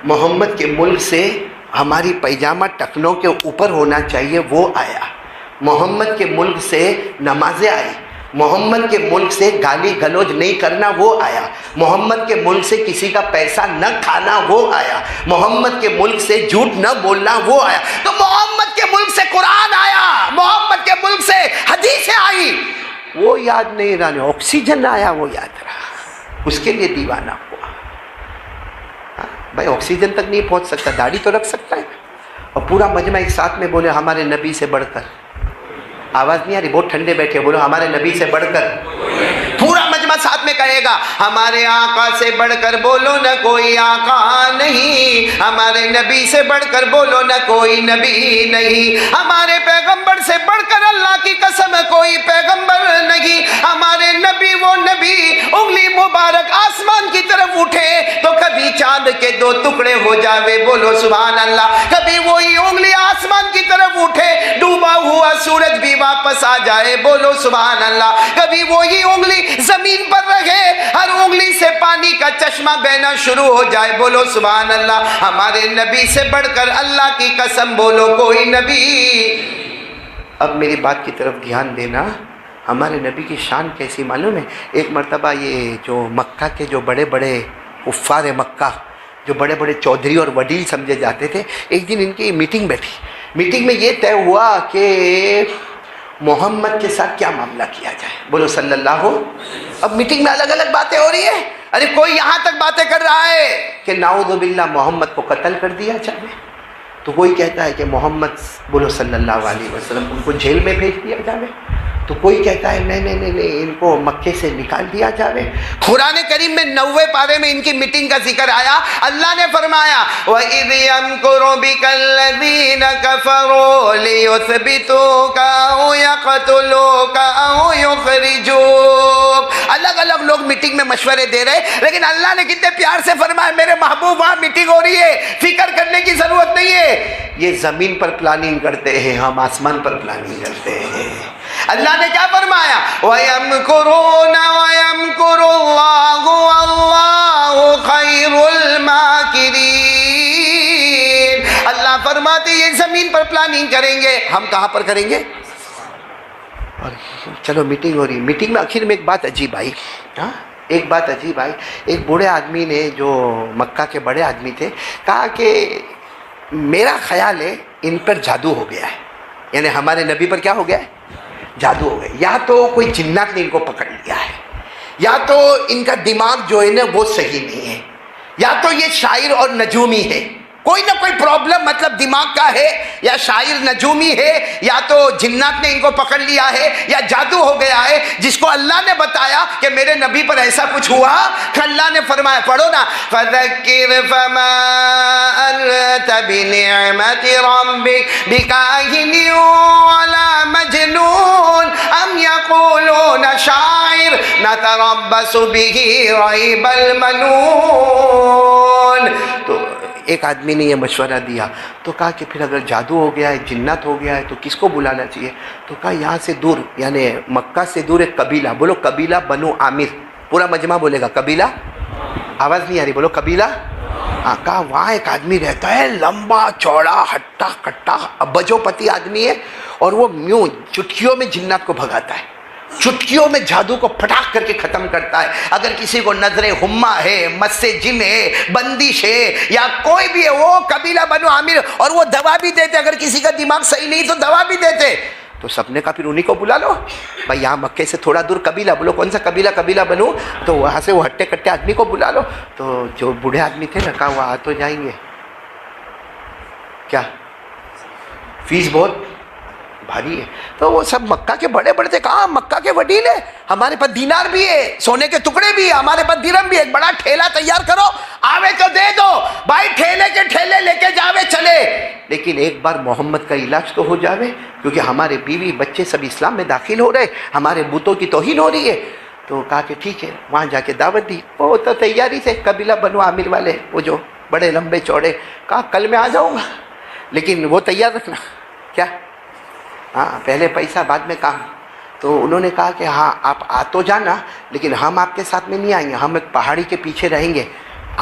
S2: محمد کے ملک سے ہماری پیجامہ ٹکنوں کے اوپر ہونا چاہیے وہ آیا. محمد کے ملک سے نمازیں آئی. محمد کے ملک سے گالی گلوچ نہیں کرنا وہ آیا. محمد کے ملک سے کسی کا پیسہ نہ کھانا وہ آیا. محمد کے ملک سے جھوٹ نہ بولنا وہ آیا. تو محمد کے ملک سے قرآن آیا, محمد کے ملک سے حدیثیں آئی, وہ یاد نہیں رہا. آکسیجن آیا وہ یاد رہا, اس کے لیے دیوانہ ہوا. بھائی آکسیجن تک نہیں پہنچ سکتا, داڑھی تو رکھ سکتا ہے. اور پورا مجمع ایک ساتھ میں بولے ہمارے نبی سے بڑھ کر. آواز نہیں آ رہی, بہت ٹھنڈے بیٹھے, بولو ہمارے نبی سے بڑھ کر. پورا مجمع ساتھ میں کہے گا ہمارے آقا سے بڑھ کر بولو نہ کوئی آقا نہیں, ہمارے نبی سے بڑھ کر بولو نہ کوئی نبی نہیں, ہمارے پیغمبر سے بڑھ کر اللہ کی قسم کوئی پیغمبر نہیں, ہمارے نبی وہ نبی انگلی مبارک آسمان کی طرف اٹھے تو کبھی چاند کے 2 ٹکڑے ہو جاوے, بولو سبحان اللہ. کبھی وہی انگلی آسمان کی طرف اٹھے, ڈوبا ہوا سورج بھی واپس آ جائے, بولو سبحان اللہ. کبھی وہی انگلی زمین پر رہے, ہر انگلی سے پانی کا چشمہ بہنا شروع ہو جائے, بولو سبحان اللہ. ہمارے نبی سے بڑھ کر اللہ کی قسم بولو کوئی نبی. اب میری بات کی طرف دھیان دینا, ہمارے نبی کی شان کیسی معلوم ہے؟ ایک مرتبہ یہ جو مکہ کے جو بڑے بڑے کفار مکہ, جو بڑے بڑے چودھری اور وڈیل سمجھے جاتے تھے, ایک دن ان کی میٹنگ بیٹھی. میٹنگ میں یہ طے ہوا کہ محمد کے ساتھ کیا معاملہ کیا جائے, بولو صلی اللہ ہو. اب میٹنگ میں الگ الگ باتیں ہو رہی ہے. ارے کوئی یہاں تک باتیں کر رہا ہے کہ نعوذ باللہ محمد کو قتل کر دیا جائے, تو کوئی کہتا ہے کہ محمد بولو صلی اللہ علیہ وسلم ان کو جیل میں بھیج دیا جائے, تو کوئی کہتا ہے نہیں نہیں نہیں ان کو مکے سے نکال دیا جائے. قرآن کریم میں 90 پارے میں ان کی میٹنگ کا ذکر آیا. اللہ نے فرمایا وَإِذْ يَمْكُرُ بِكَ الَّذِينَ كَفَرُوا لِيُثْبِتُوكَ أَوْ يَقْتُلُوكَ أَوْ يُخْرِجُوكَ. الگ الگ لوگ میٹنگ میں مشورے دے رہے, لیکن اللہ نے کتنے پیار سے فرمایا میرے محبوب وہاں میٹنگ ہو رہی ہے, فکر کرنے کی ضرورت نہیں ہے. یہ زمین پر پلاننگ کرتے ہیں, ہم آسمان پر پلاننگ کرتے ہیں. اللہ نے کیا فرمایا وَيَمْكُرُونَ وَيَمْكُرُ اللَّهُ وَاللَّهُ خَيْرُ الْمَاكِرِينَ. اللہ فرماتے یہ زمین پر پلاننگ کریں گے, ہم کہاں پر کریں گے؟ اور چلو میٹنگ ہو رہی. میٹنگ میں آخر میں ایک بات عجیب آئی, ایک بات عجیب آئی. ایک بوڑھے آدمی نے, جو مکہ کے بڑے آدمی تھے, کہا کہ میرا خیال ہے ان پر جادو ہو گیا ہے. یعنی ہمارے نبی پر کیا ہو گیا ہے؟ جادو ہو گیا. یا تو کوئی جنات نے ان کو پکڑ لیا ہے, یا تو ان کا دماغ جو ہے نا وہ صحیح نہیں ہے, یا تو یہ شاعر اور نجومی ہے. کوئی نہ کوئی پرابلم مطلب دماغ کا ہے, یا شاعر نجومی ہے, یا تو جنات نے ان کو پکڑ لیا ہے, یا جادو ہو گیا ہے. جس کو اللہ نے بتایا کہ میرے نبی پر ایسا کچھ ہوا, کہ اللہ نے فرمایا, پڑھو نا فَذَكِّرْ فَمَا أَنْتَ بِنِعْمَةِ رَبِّكَ بِكَاهِنٍ وَلَا مَجْنُونٍ أَمْ يَقُولُونَ شَاعِرٌ نَتَرَبَّصُ بِهِ رَيْبَ الْمَنُونِ. تو ایک آدمی نے یہ مشورہ دیا, تو کہا کہ پھر اگر جادو ہو گیا ہے, جنات ہو گیا ہے, تو کس کو بلانا چاہیے؟ تو کہا یہاں سے دور, یعنی مکہ سے دور ایک قبیلہ, بولو قبیلہ بنو عامر. پورا مجمع بولے گا قبیلہ آواز نہیں آ رہی، بولو قبیلہ. ہاں کہا وہاں ایک آدمی رہتا ہے لمبا چوڑا ہٹا کٹا بجو پتی آدمی ہے، اور وہ یوں چٹکیوں میں جنات کو بھگاتا ہے، چٹکیوں میں جادو کو پھٹاک کر کے ختم کرتا ہے. اگر کسی کو نظر ہما ہے، مس جن ہے، بندش ہے، یا کوئی بھی ہے، وہ قبیلہ بنو عامر. اور وہ دوا بھی دیتے، اگر کسی کا دماغ صحیح نہیں تو دوا بھی دیتے. تو سب نے کہا پھر انہی کو بلا لو بھائی، یہاں مکے سے تھوڑا دور قبیلہ، بولو کون سا قبیلہ؟ قبیلہ بنو. تو وہاں سے وہ ہٹے کٹے آدمی کو بلا لو. تو جو بوڑھے آدمی تھے نا، کہا وہ آ تو جائیں گے، کیا فیس بہت بھاری ہے. تو وہ سب مکہ کے بڑے بڑے تھے، کہاں مکہ کے وڈیل ہے، ہمارے پاس دینار بھی ہے، سونے کے ٹکڑے بھی ہے، ہمارے پاس درہم بھی ہے، ایک بڑا ٹھیلا تیار کرو، آوے تو دے دو بھائی، ٹھیلے کے ٹھیلے لے کے جاوے چلے، لیکن ایک بار محمد کا علاج تو ہو جاوے، کیونکہ ہمارے بیوی بچے سب اسلام میں داخل ہو رہے، ہمارے بتوں کی توہین ہو رہی ہے. تو کہا کہ ٹھیک ہے. وہاں جا کے دعوت دی. وہ تو تیاری سے قبیلہ بنو عامر والے، وہ جو بڑے لمبے چوڑے، کہا کل میں آ جاؤں گا، لیکن وہ تیار رکھنا. کیا؟ ہاں پہلے پیسہ بعد میں کام. تو انہوں نے کہا کہ ہاں آپ آ تو جانا، لیکن ہم آپ کے ساتھ میں نہیں آئیں گے، ہم ایک پہاڑی کے پیچھے رہیں گے،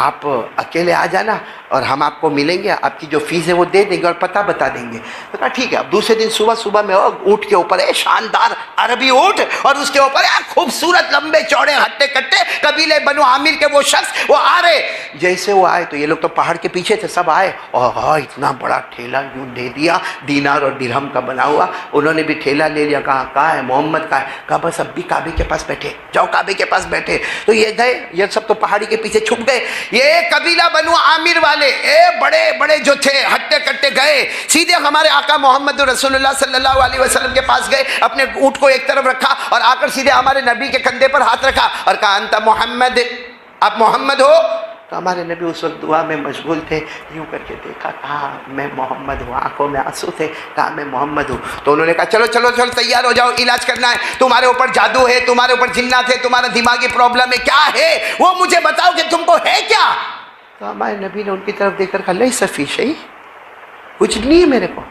S2: آپ اکیلے آ جانا اور ہم آپ کو ملیں گے، آپ کی جو فیس ہے وہ دے دیں گے اور پتہ بتا دیں گے. تو کہا ٹھیک ہے. اب دوسرے دن صبح میں اونٹ کے اوپر ہے، شاندار عربی اونٹ، اور اس کے اوپر ہے خوبصورت لمبے چوڑے ہٹے کٹے قبیلے بنو عامر کے وہ شخص، وہ آ رہے. جیسے وہ آئے تو یہ لوگ تو پہاڑ کے پیچھے تھے، سب آئے اور اتنا بڑا ٹھیلا یوں دے دیا، دینار اور درہم کا بنا ہوا. انہوں نے بھی ٹھیلا لے لیا. کہاں ہے محمد؟ کا ہے. کہا بس اب بھی کعبے کے پاس بیٹھے جاؤ، کعبے کے پاس بیٹھے. تو یہ گئے، یہ سب تو پہاڑی کے پیچھے چھپ گئے. یہ قبیلہ بنو عامر والے بڑے بڑے جو تھے ہٹے کٹے گئے، سیدھے ہمارے آقا محمد رسول اللہ صلی اللہ علیہ وسلم کے پاس گئے، اپنے اونٹ کو ایک طرف رکھا اور آ کر سیدھے ہمارے نبی کے کندھے پر ہاتھ رکھا اور کہا انت محمد، آپ محمد ہو؟ تو ہمارے نبی اس وقت دعا میں مشغول تھے، یوں کر کے دیکھا، کہا میں محمد ہوں. آنکھوں میں آنسو تھے، کہا میں محمد ہوں. تو انہوں نے کہا چلو چلو چلو تیار ہو جاؤ، علاج کرنا ہے، تمہارے اوپر جادو ہے، تمہارے اوپر جنات ہے، تمہارا دماغی پرابلم ہے، کیا ہے وہ مجھے بتاؤ کہ تم کو ہے کیا. تو ہمارے نبی نے ان کی طرف دیکھ کر کہا لیس فی شیء، کچھ نہیں ہے میرے کو،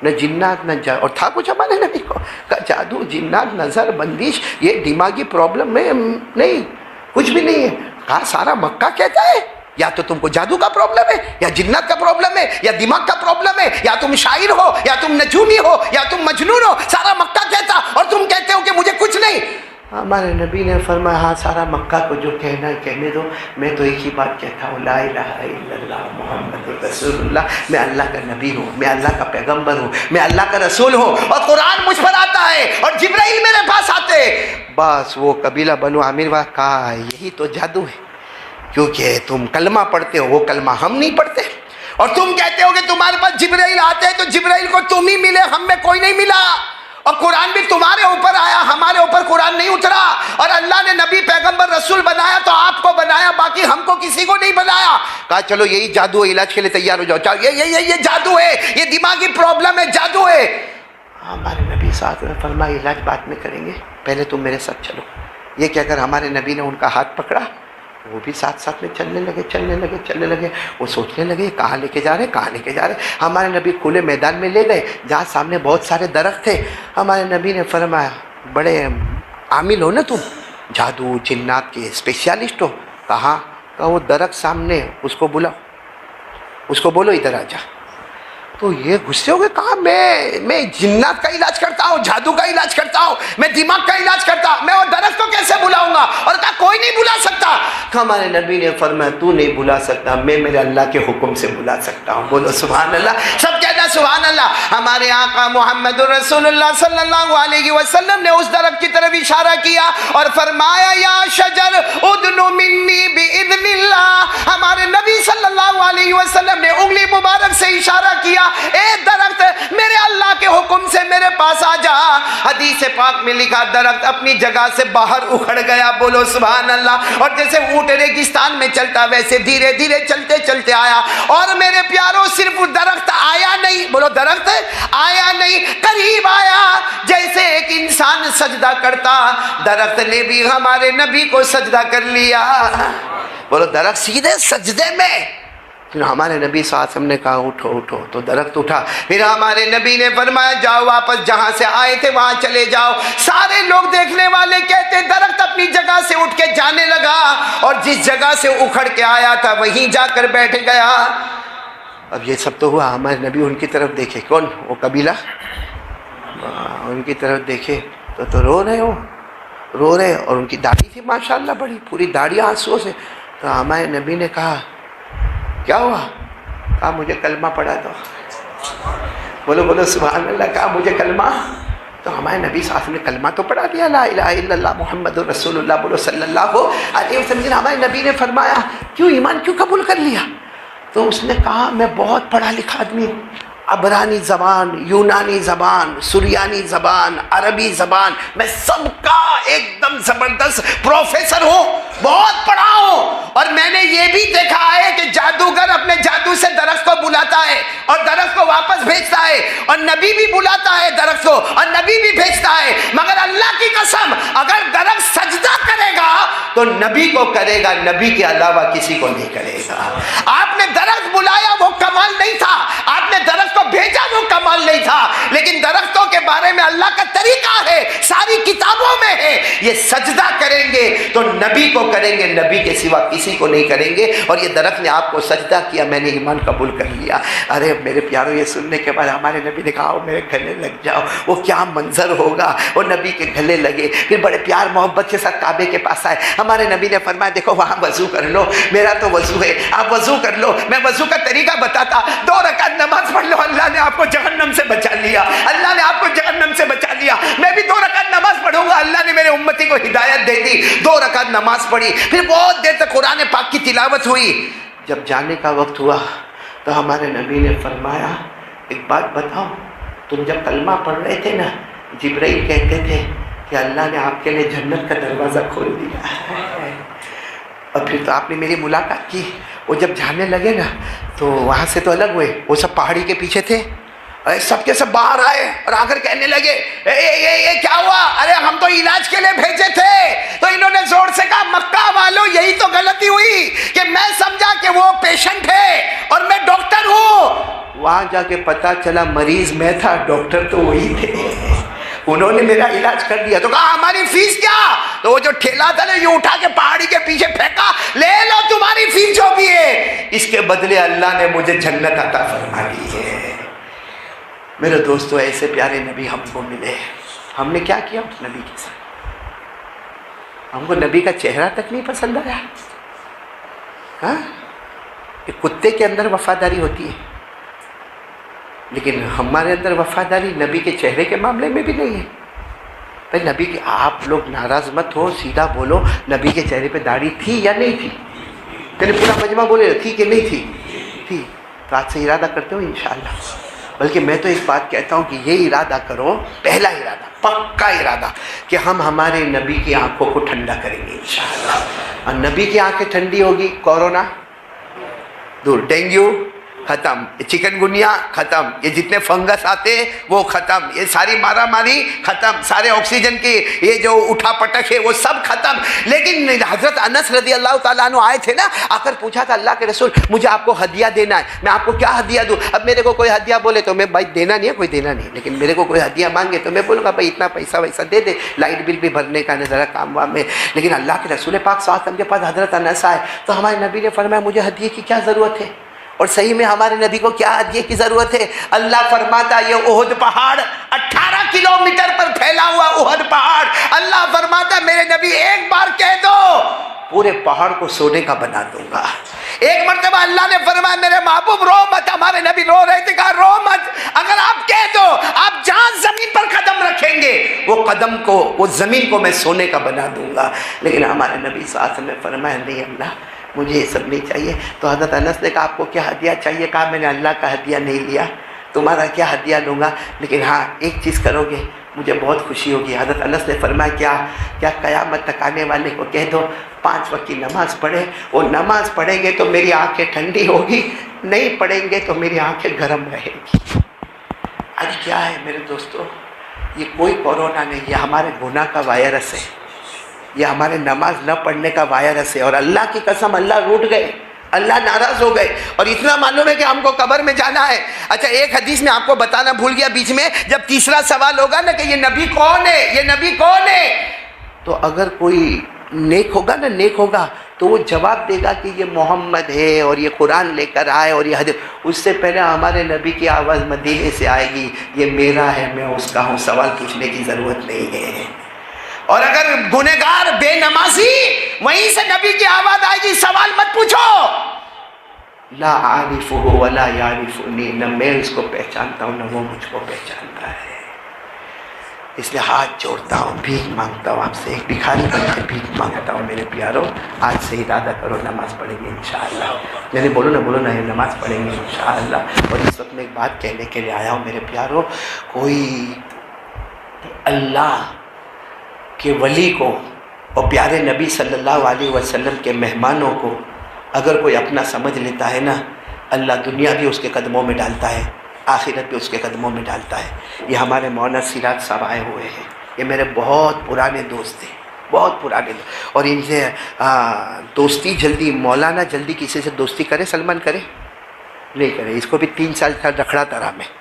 S2: نہ جنات نہ اور تھا کچھ ہمارے نبی کو. کہا جادو، جنات، نظر بندش، یہ دماغی پرابلم میں نہیں، کچھ بھی نہیں ہے. کہا سارا مکہ کہتا ہے یا تو تم کو جادو کا پرابلم ہے، یا جنات کا پرابلم ہے، یا دماغ کا پرابلم ہے، یا تم شاعر ہو، یا تم نجومی ہو، یا تم مجنون ہو. سارا مکہ کہتا اور تم کہتے ہو کہ مجھے کچھ نہیں. ہمارے نبی نے فرمایا ہاں سارا مکہ کو جو کہنا ہے کہنے دو، میں تو ایک ہی بات کہتا ہوں، لا الہ الا اللہ محمد رسول اللہ. میں اللہ کا نبی ہوں، میں اللہ کا پیغمبر ہوں، میں اللہ کا رسول ہوں، اور قرآن مجھ پر آتا ہے اور جبرائیل میرے پاس آتے. بس وہ قبیلہ بنو عامر والا کہا یہی تو جادو ہے، کیونکہ تم کلمہ پڑھتے ہو، وہ کلمہ ہم نہیں پڑھتے، اور تم کہتے ہو کہ تمہارے پاس جبرائیل آتے ہیں، تو جبرائیل کو تم ہی ملے، ہم میں کوئی نہیں ملا، اور قرآن بھی تمہارے اوپر آیا، ہمارے اوپر قرآن نہیں اترا، اور اللہ نے نبی پیغمبر رسول بنایا تو آپ کو بنایا، باقی ہم کو کسی کو نہیں بنایا. کہا چلو یہی جادو ہے، علاج کے لیے تیار ہو جاؤ، یہ جادو ہے، یہ دماغی پرابلم ہے، جادو ہے. ہمارے نبی ساتھ میں فرمایا علاج بعد میں کریں گے، پہلے تم میرے ساتھ چلو. یہ کہ اگر ہمارے نبی نے ان کا ہاتھ پکڑا، وہ بھی ساتھ ساتھ میں چلنے لگے. وہ سوچنے لگے کہاں لے کے جا رہے. ہمارے نبی کھلے میدان میں لے گئے جہاں سامنے بہت سارے درخت تھے. ہمارے نبی نے فرمایا بڑے عامل ہو نا تم، جادو جنات کے اسپیشلسٹ ہو. کہاں؟ کہا وہ درخت سامنے، اس کو بلاؤ، اس کو بولو ادھر آ جا. تو یہ غصے ہو گئے، کہا میں جنات کا علاج کرتا ہوں، جادو کا علاج کرتا ہوں، میں دماغ کا علاج کرتا ہوں، میں وہ درخت کو کیسے بلاؤں گا؟ اور کہا کوئی نہیں بلا سکتا. ہمارے نبی نے فرمایا تو نہیں بلا سکتا، میں میرے اللہ کے حکم سے بلا سکتا ہوں. بولو سبحان اللہ، سب کہنا سبحان اللہ. ہمارے آقا محمد رسول اللہ صلی اللہ علیہ وسلم نے اس درخت کی طرف اشارہ کیا اور فرمایا یا شجر ادن منی باذن اللہ. ہمارے نبی صلی اللہ علیہ وسلم نے انگلی مبارک سے اشارہ کیا، اے درخت میرے اللہ کے حکم سے میرے پاس آ جا. حدیث پاک میں لکھا درخت اپنی جگہ سے باہر اکھڑ گیا. بولو سبحان اللہ. اور جیسے اونٹ ریگستان میں چلتا ویسے دھیرے دھیرے چلتے چلتے آیا. اور میرے پیاروں صرف درخت آیا نہیں، بولو درخت آیا نہیں، قریب آیا. جیسے ایک انسان سجدہ کرتا، درخت نے بھی ہمارے نبی کو سجدہ کر لیا. بولو درخت سیدھے سجدے میں. پھر ہمارے نبی صلی اللہ علیہ وسلم نے کہا اٹھو اٹھو، تو درخت اٹھا۔ پھر ہمارے نبی نے فرمایا جاؤ واپس جہاں سے آئے تھے وہاں چلے جاؤ۔ سارے لوگ دیکھنے والے کہتے درخت اپنی جگہ سے اٹھ کے جانے لگا اور جس جگہ سے اکھڑ کے آیا تھا وہیں جا کر بیٹھ گیا۔ اب یہ سب تو ہوا، ہمارے نبی ان کی طرف دیکھے، کون؟ وہ قبیلہ، ان کی طرف دیکھے تو رو رہے، رو رہے، اور ان کی داڑھی تھی ماشاءاللہ بڑی، پوری داڑھی آنسوؤں سے۔ تو ہمارے نبی نے کہا کیا ہوا؟ کہا مجھے کلمہ پڑھا دو۔ بولو بولو سبحان اللہ، کہا مجھے کلمہ۔ تو ہمارے نبی صلی اللہ علیہ وسلم نے کلمہ تو پڑھا دیا، لا الہ الا اللہ محمد رسول اللہ، بولو صلی اللہ علیہ وسلم۔ ہمارے نبی نے فرمایا کیوں ایمان کیوں قبول کر لیا؟ تو اس نے کہا میں بہت پڑھا لکھا آدمی ہوں، عبرانی زبان، یونانی زبان، سریانی زبان، عربی زبان، میں سب کا ایک دم زبردست پروفیسر ہوں، بہت پڑھا ہوں، اور میں نے یہ بھی دیکھا ہے کہ جادوگر اپنے جادو سے درخت کو بلاتا ہے اور درخت کو واپس بھیجتا ہے، اور نبی بھی بلاتا ہے درخت کو اور نبی بھی بھیجتا ہے، مگر اللہ کی قسم اگر درخت سجدہ کرے گا تو نبی کو کرے گا، نبی کے علاوہ کسی کو نہیں کرے گا۔ آپ نے درخت بلایا وہ کمال نہیں تھا، آپ نے درخت کو بھیجا وہ کمال نہیں تھا، لیکن درختوں کے بارے میں اللہ کا طریقہ ہے، ساری کتابوں میں ہے، یہ سجدہ کریں گے تو نبی کو کریں گے، نبی کے سوا کسی کو نہیں کریں گے۔ اور یہ درخت نے آپ کو سجدہ کیا، میں نے ایمان قبول کر لیا۔ ارے میرے پیارو، یہ سننے کے بعد ہمارے نبی نے کہا میرے گلے لگ جاؤ، وہ کیا منظر ہوگا، وہ نبی کے گلے لگے، پھر بڑے پیار محبت کے ساتھ کعبے کے پاس آئے۔ ہمارے نبی نے فرمایا دیکھو وہاں وضو کر لو، میرا تو وضو ہے، آپ وضو کر لو، میں وضو کا طریقہ بتاتا، 2 رکعت نماز پڑھ لو، اللہ نے آپ کو جہنم سے بچا لیا، اللہ نے آپ کو جہنم سے بچا لیا۔ میں بھی 2 رکعت نماز پڑھوں گا، اللہ نے میرے امتی کو ہدایت دے دی، 2 رکعت نماز پڑھی، پھر بہت دیر تک قرآن پاک کی تلاوت ہوئی۔ جب جانے کا وقت ہوا تو ہمارے نبی نے فرمایا ایک بات بتاؤ، تم جب کلمہ پڑھ رہے تھے نا، جبرائیل کہتے تھے کہ اللہ نے آپ کے لیے جنت کا دروازہ کھول دیا، اور پھر تو آپ نے میری ملاقات کی۔ وہ جب جانے لگے نا تو وہاں سے تو الگ ہوئے، وہ سب پہاڑی کے پیچھے تھے، سب کے سب باہر آئے اور آ کر کہنے لگے اے کیا ہوا؟ ارے ہم تو علاج کے لیے بھیجے تھے۔ تو انہوں نے زور سے کہا مکہ والوں یہی تو غلطی ہوئی کہ میں سمجھا کہ وہ پیشنٹ ہے اور میں ڈاکٹر ہوں، وہاں جا کے پتا چلا مریض میں تھا، ڈاکٹر تو وہی تھے، انہوں نے میرا علاج کر دیا۔ تو کہا ہماری فیس کیا؟ تو وہ جو ٹھیلا تھا نا یہ اٹھا کے پہاڑی کے پیچھے پھینکا، لے لو تمہاری فیس جو بھی ہے، اس کے بدلے اللہ نے مجھے جنت عطا فرما دی ہے۔ میرے دوستو ایسے پیارے نبی ہم کو ملے، ہم نے کیا کیا اس نبی کے ساتھ؟ ہم کو نبی کا چہرہ تک نہیں پسند آیا۔ ہاں، کہ کتے کے اندر وفاداری ہوتی ہے لیکن ہمارے اندر وفاداری نبی کے چہرے کے معاملے میں بھی نہیں ہے۔ بھائی نبی کی آپ لوگ ناراض مت ہو، سیدھا بولو، نبی کے چہرے پہ داڑھی تھی یا نہیں تھی؟ پہلے پورا مجمع بولے تھی کہ نہیں تھی؟ تھی۔ تو آج سے ارادہ کرتے ہو انشاءاللہ؟ بلکہ میں تو ایک بات کہتا ہوں کہ یہ ارادہ کرو، پہلا ارادہ، پکا ارادہ، کہ ہم ہمارے نبی کی آنکھوں کو ٹھنڈا کریں گے انشاءاللہ۔ اور نبی کی آنکھیں ٹھنڈی ہوگی، کورونا دور، ڈینگیو ختم، یہ چکن گنیا ختم، یہ جتنے فنگس آتے وہ ختم، یہ ساری مارا ماری ختم، سارے آکسیجن کی یہ جو اٹھا پٹک ہے وہ سب ختم۔ لیکن حضرت انس رضی اللہ تعالیٰ عنہ آئے تھے نا، آ کر پوچھا تھا اللہ کے رسول مجھے آپ کو ہدیہ دینا ہے، میں آپ کو کیا ہدیہ دوں؟ اب میرے کو کوئی ہدیہ بولے تو میں بھائی دینا نہیں ہے، کوئی دینا نہیں ہے، لیکن میرے کو کوئی ہدیہ مانگے تو میں بولوں گا بھائی اتنا پیسہ ویسا دے دے، لائٹ بل بھی بھرنے کا ذرا کام وام میں۔ لیکن اللہ کے رسول پاک صلی اللہ علیہ وسلم کے پاس حضرت انس آئے تو ہمارے نبی نے فرمایا مجھے ہدیے کی کیا ضرورت ہے؟ اور صحیح میں ہمارے نبی کو کیا ہدیے کی ضرورت ہے؟ اللہ فرماتا یہ احد پہاڑ 18 کلومیٹر پر پھیلا ہوا احد پہاڑ، اللہ فرماتا میرے نبی ایک بار کہہ دو پورے پہاڑ کو سونے کا بنا دوں گا۔ ایک مرتبہ اللہ نے فرمایا میرے محبوب رو مت، ہمارے نبی رو رہے تھے، کہا رو مت، اگر آپ کہہ دو آپ جہاں زمین پر قدم رکھیں گے وہ قدم کو، وہ زمین کو میں سونے کا بنا دوں گا۔ لیکن ہمارے نبی صلی اللہ علیہ وسلم نے فرمایا نہیں اللہ مجھے یہ سب نہیں چاہیے۔ تو حضرت انس نے کہا آپ کو کیا ہدیہ چاہیے؟ کہا میں نے اللہ کا ہدیہ نہیں لیا، تمہارا کیا ہدیہ لوں گا، لیکن ہاں ایک چیز کرو گے مجھے بہت خوشی ہوگی۔ حضرت انس نے فرمایا کیا قیامت تک آنے والے کو کہہ دو 5 وقت کی نماز پڑھے، وہ نماز پڑھیں گے تو میری آنکھیں ٹھنڈی ہوگی، نہیں پڑھیں گے تو میری آنکھیں گرم رہے گی۔ آج کیا ہے میرے دوستو، یہ کوئی کورونا نہیں، یہ ہمارے گناہ کا وائرس ہے، یہ ہمارے نماز نہ پڑھنے کا وائرس ہے۔ اور اللہ کی قسم اللہ روٹ گئے، اللہ ناراض ہو گئے. اور اتنا معلوم ہے کہ ہم کو قبر میں جانا ہے. اچھا ایک حدیث میں آپ کو بتانا بھول گیا بیچ میں, جب تیسرا سوال ہوگا نا کہ یہ نبی کون ہے, یہ نبی کون ہے, تو اگر کوئی نیک ہوگا نا, نیک ہوگا تو وہ جواب دے گا کہ یہ محمد ہے اور یہ قرآن لے کر آئے اور یہ حدیث. اس سے پہلے ہمارے نبی کی آواز مدینے سے آئے گی, یہ میرا ہے میں اس کا ہوں, سوال پوچھنے کی ضرورت نہیں ہے. اور اگر گنہگار بے نمازی, وہیں سے نبی کی آواز آئے گی, سوال مت پوچھو. لا عارفہ ولا یعرفنی, نہ میں اس کو پہچانتا ہوں نہ وہ مجھ کو پہچانتا ہے. اس لیے ہاتھ جوڑتا ہوں, بھیک مانگتا ہوں آپ سے, ایک بھکاری بن کے بھیک مانگتا ہوں. میرے پیاروں آج سے ارادہ کرو, نماز پڑھیں گے انشاءاللہ. نہیں بولو نا, یہ نماز پڑھیں گے انشاءاللہ. اور اس وقت میں ایک بات کہنے کے لیے آیا ہوں میرے پیاروں, کوئی اللہ کے ولی کو اور پیارے نبی صلی اللہ علیہ وسلم کے مہمانوں کو اگر کوئی اپنا سمجھ لیتا ہے نا, اللہ دنیا بھی اس کے قدموں میں ڈالتا ہے, آخرت بھی اس کے قدموں میں ڈالتا ہے. یہ ہمارے مولانا سراج صاحب آئے ہوئے ہیں, یہ میرے بہت پرانے دوست ہیں, بہت پرانے دوست. اور ان سے دوستی جلدی, مولانا جلدی کسی سے دوستی کرے, سلمان کرے نہیں کرے, اس کو بھی 3 سال کا رکھڑا تھا میں.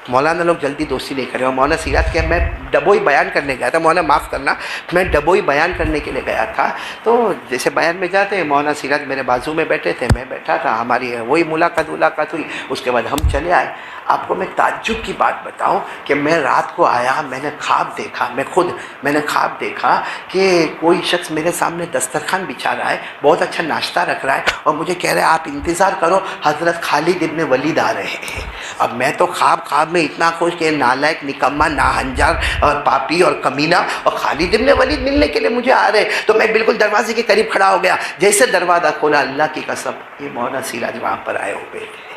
S2: مولانا لوگ جلدی دوستی نہیں کرے. اور مولانا سراج کیا, میں ڈبوئی بیان کرنے گیا تھا, مولانا معاف کرنا, میں ڈبوئی بیان کرنے کے لیے گیا تھا. تو جیسے بیان میں جاتے ہیں, مولانا سراج میرے بازو میں بیٹھے تھے, میں بیٹھا تھا, ہماری وہی ملاقات ہوئی. اس کے بعد ہم چلے آئے. آپ کو میں تعجب کی بات بتاؤں کہ میں رات کو آیا, میں نے خواب دیکھا, میں نے خواب دیکھا کہ کوئی شخص میرے سامنے دسترخوان بچھا رہا ہے, بہت اچھا ناشتہ رکھ رہا ہے, اور مجھے کہہ رہا ہے آپ انتظار کرو, حضرت خالد ابن ولید آ رہے ہیں. اب میں تو خواب میں اتنا خوش کہ نالائق, نکما, ناہنجار اور پاپی اور کمینہ, اور خالد ابن ولید ملنے کے لیے مجھے آ رہے. تو میں بالکل دروازے کے قریب کھڑا ہو گیا. جیسے دروازہ کھولا, اللہ کی قسم یہ مولانا سراج وہاں پر آئے ہوئے تھے.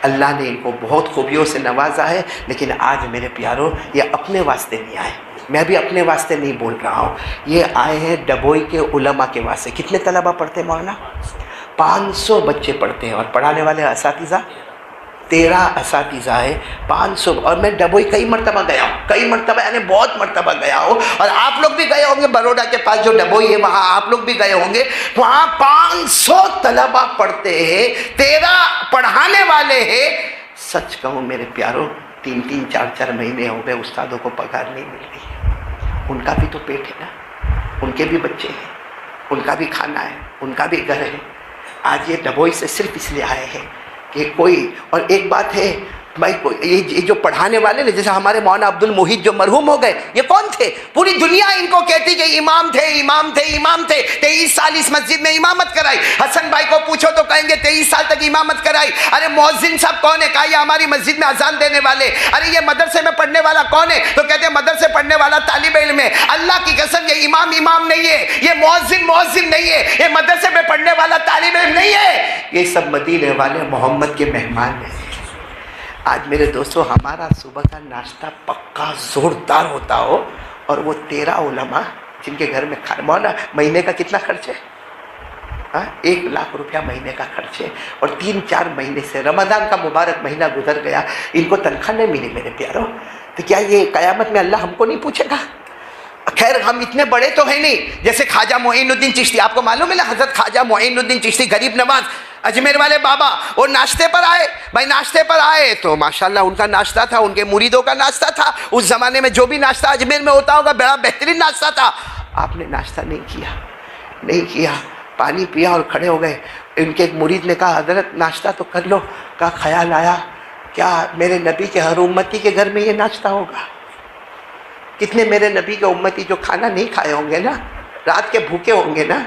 S2: اللہ نے ان کو بہت خوبیوں سے نوازا ہے. لیکن آج میرے پیاروں یہ اپنے واسطے نہیں آئے, میں بھی اپنے واسطے نہیں بول رہا ہوں, یہ آئے ہیں ڈبوئی کے علماء کے واسطے. کتنے طلبہ پڑھتے ہیں مولانا؟ 500 بچے پڑھتے ہیں, اور پڑھانے والے اساتذہ 13 اساتذہ ہے, 500. اور میں ڈبوئی کئی مرتبہ گیا ہوں, یعنی بہت مرتبہ گیا ہوں. اور آپ لوگ بھی گئے ہوں گے, بروڈا کے پاس جو ڈبوئی ہے وہاں آپ لوگ بھی گئے ہوں گے. وہاں 500 طلبہ پڑھتے ہیں, 13 پڑھانے والے ہیں. سچ کہوں میرے پیاروں, 3 4 مہینے ہو گئے استادوں کو پگار نہیں مل رہی. ان کا بھی تو پیٹ ہے نا, ان کے بھی بچے ہیں, ان کا بھی کھانا ہے, ان کا بھی گھر ہے. آج یہ ڈبوئی سے صرف اس لیے آئے ہیں کہ کوئی. اور ایک بات ہے بھائی, یہ جو پڑھانے والے نے, جیسے ہمارے مولانا عبد المحیط جو مرحوم ہو گئے, یہ کون تھے؟ پوری دنیا ان کو کہتی کہ امام تھے. 23 سال اس مسجد میں امامت کرائی. حسن بھائی کو پوچھو تو کہیں گے 23 سال تک امامت کرائی. ارے مؤذن صاحب کون ہے؟ کہا یہ ہماری مسجد میں اذان دینے والے. ارے یہ مدرسے میں پڑھنے والا کون ہے؟ تو کہتے ہیں مدرسے پڑھنے والا طالب علم ہے. اللہ کی قسم یہ امام نہیں ہے, یہ مؤذن نہیں ہے, یہ مدرسے میں پڑھنے والا طالب علم نہیں ہے. یہ سب مدینے والے محمد کے مہمان ہیں. آج میرے دوستو ہمارا صبح کا ناشتہ پکا زوردار ہوتا ہو, اور وہ 13 علماء جن کے گھر میں مولانا مہینے کا کتنا خرچ ہے؟ 1 لاکھ روپیہ مہینے کا خرچ ہے. اور 3 4 مہینے سے رمضان کا مبارک مہینہ گزر گیا, ان کو تنخواہ نہیں ملی میرے پیاروں. تو کیا یہ قیامت میں اللہ ہم کو نہیں پوچھے گا؟ خیر ہم اتنے بڑے تو ہیں نہیں, جیسے خواجہ معین الدین چشتی, آپ کو معلوم ہے نا, حضرت خواجہ معین الدین چشتی غریب نواز اجمیر والے بابا, وہ ناشتے پر آئے. بھائی ناشتے پر آئے تو ماشاءاللہ ان کا ناشتہ تھا, ان کے مریدوں کا ناشتہ تھا. اس زمانے میں جو بھی ناشتہ اجمیر میں ہوتا ہوگا بڑا بہترین ناشتہ تھا. آپ نے ناشتہ نہیں کیا, پانی پیا اور کھڑے ہو گئے. ان کے ایک مرید نے کہا حضرت ناشتہ تو کر لو. کہا خیال آیا کیا میرے نبی کے ہر امتی کے گھر میں یہ ناشتہ ہوگا؟ کتنے میرے نبی کے امتی جو کھانا نہیں کھائے ہوں گے نا, رات کے بھوکے ہوں گے نا,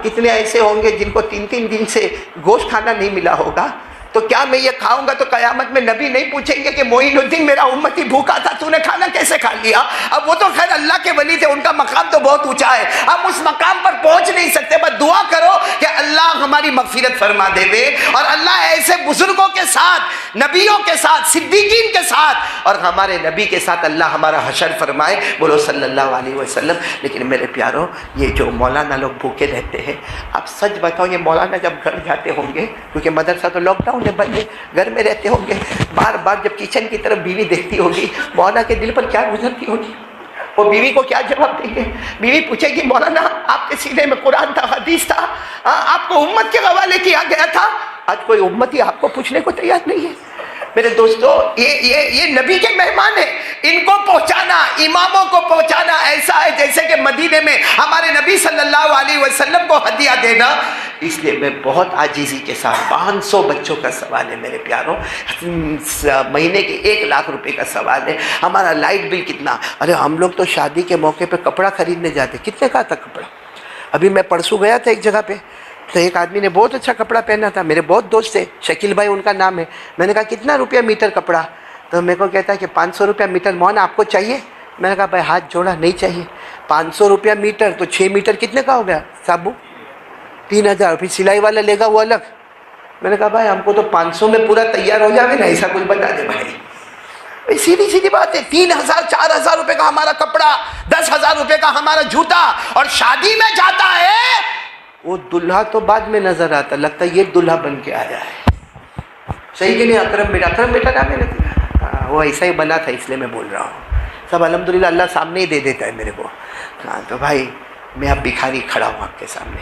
S2: کتنے ایسے ہوں گے جن کو 3 دن سے گوشت کھانا نہیں ملا ہوگا. تو کیا میں یہ کھاؤں گا تو قیامت میں نبی نہیں پوچھیں گے کہ معین الدین میرا امتی بھوکا تھا, تو نے کھانا کیسے کھا لیا؟ اب وہ تو خیر اللہ کے ولی تھے, ان کا مقام تو بہت اونچا ہے, ہم اس مقام پر پہنچ نہیں سکتے. بس دعا کرو کہ اللہ ہماری مغفرت فرما دے, اور اللہ ایسے بزرگوں کے ساتھ, نبیوں کے ساتھ, صدیقین کے ساتھ, اور ہمارے نبی کے ساتھ اللہ ہمارا حشر فرمائے. بولو صلی اللہ علیہ وسلم. لیکن میرے پیاروں, یہ جو مولانا لوگ بھوکے رہتے ہیں, آپ سچ بتاؤ یہ مولانا جب گھر جاتے ہوں گے, کیونکہ مدرسہ تو لاک ڈاؤن ہے, بندے گھر میں رہتے ہوں گے, بار بار جب کچن کی طرف بیوی دیکھتی ہوگی, مولانا کے دل پر کیا گزرتی ہوگی؟ وہ بیوی کو کیا جواب دیں گے؟ بیوی پوچھے گی مولانا آپ کے سینے میں قرآن تھا، حدیث تھا، آپ کو امت کے حوالے کیا گیا تھا، آج کوئی امتی آپ کو پوچھنے کو تیار نہیں ہے۔ میرے دوستو، یہ نبی کے مہمان ہیں، ان کو پہنچانا، اماموں کو پہنچانا ایسا ہے جیسے کہ مدینے میں ہمارے نبی صلی اللہ علیہ وسلم کو ہدیہ دینا۔ اس لیے میں بہت عاجزی کے ساتھ 500 بچوں کا سوال ہے میرے پیاروں، مہینے کے 1 لاکھ روپے کا سوال ہے۔ ہمارا لائٹ بل کتنا؟ ارے ہم لوگ تو شادی کے موقع پہ کپڑا خریدنے جاتے، کتنے کا تھا کپڑا؟ ابھی میں پرسوں گیا تھا ایک جگہ پہ، تو ایک آدمی نے بہت اچھا کپڑا پہنا تھا، میرے بہت دوست تھے، شکیل بھائی ان کا نام ہے۔ میں نے کہا کتنا روپیہ میٹر کپڑا؟ تو میرے کو کہتا ہے کہ 500 روپیہ میٹر۔ مولانا آپ کو چاہیے؟ میں نے کہا بھائی ہاتھ جوڑا، نہیں چاہیے۔ 500 روپیہ میٹر تو 6 میٹر کتنے کا ہو گیا صابو؟ 3000۔ پھر سلائی والا لے گا وہ الگ۔ میں نے کہا بھائی ہم کو تو 500 میں پورا تیار ہو جاوے نا، ایسا کچھ بتا دے بھائی۔ سیدھی سیدھی بات ہے، 3000 4000 روپے کا ہمارا کپڑا، 10,000 روپے کا ہمارا جوتا، اور شادی میں جاتا ہے وہ دلہا تو بعد میں نظر آتا، لگتا ہے یہ دلہا بن کے آیا ہے۔ صحیح کہ نہیں؟ اکرم بیٹا نام ہے نا، وہ ایسا ہی بنا تھا، اس لیے میں بول رہا ہوں۔ سب الحمدللہ اللہ سامنے ہی دے دیتا ہے میرے کو۔ ہاں تو بھائی میں اب بھکاری کھڑا ہوں آپ کے سامنے،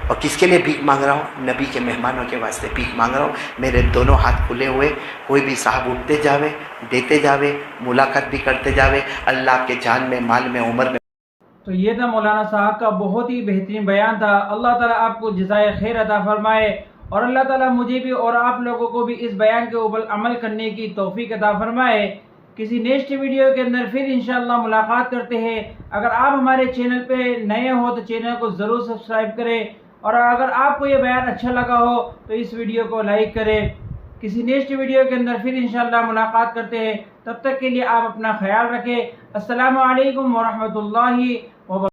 S2: اور کس کے لیے بھیک مانگ رہا ہوں؟ نبی کے مہمانوں کے واسطے بھیک مانگ رہا ہوں۔ میرے دونوں ہاتھ کھلے ہوئے، کوئی بھی صاحب اٹھتے جاوے، دیتے جاوے، ملاقات بھی کرتے جاوے، اللہ کے جان میں، مال میں، عمر میں۔
S3: تو یہ تھا مولانا صاحب کا بہت ہی بہترین بیان تھا۔ اللہ تعالیٰ آپ کو جزائے خیر عطا فرمائے، اور اللہ تعالیٰ مجھے بھی اور آپ لوگوں کو بھی اس بیان کے اوپر عمل کرنے کی توفیق عطا فرمائے۔ کسی نیکسٹ ویڈیو کے اندر پھر انشاءاللہ ملاقات کرتے ہیں۔ اگر آپ ہمارے چینل پہ نئے ہو تو چینل کو ضرور سبسکرائب کریں، اور اگر آپ کو یہ بیان اچھا لگا ہو تو اس ویڈیو کو لائک کریں۔ کسی نیکسٹ ویڈیو کے اندر پھر انشاءاللہ ملاقات کرتے ہیں، تب تک کے لیے آپ اپنا خیال رکھیں۔ السلام علیکم ورحمۃ اللہ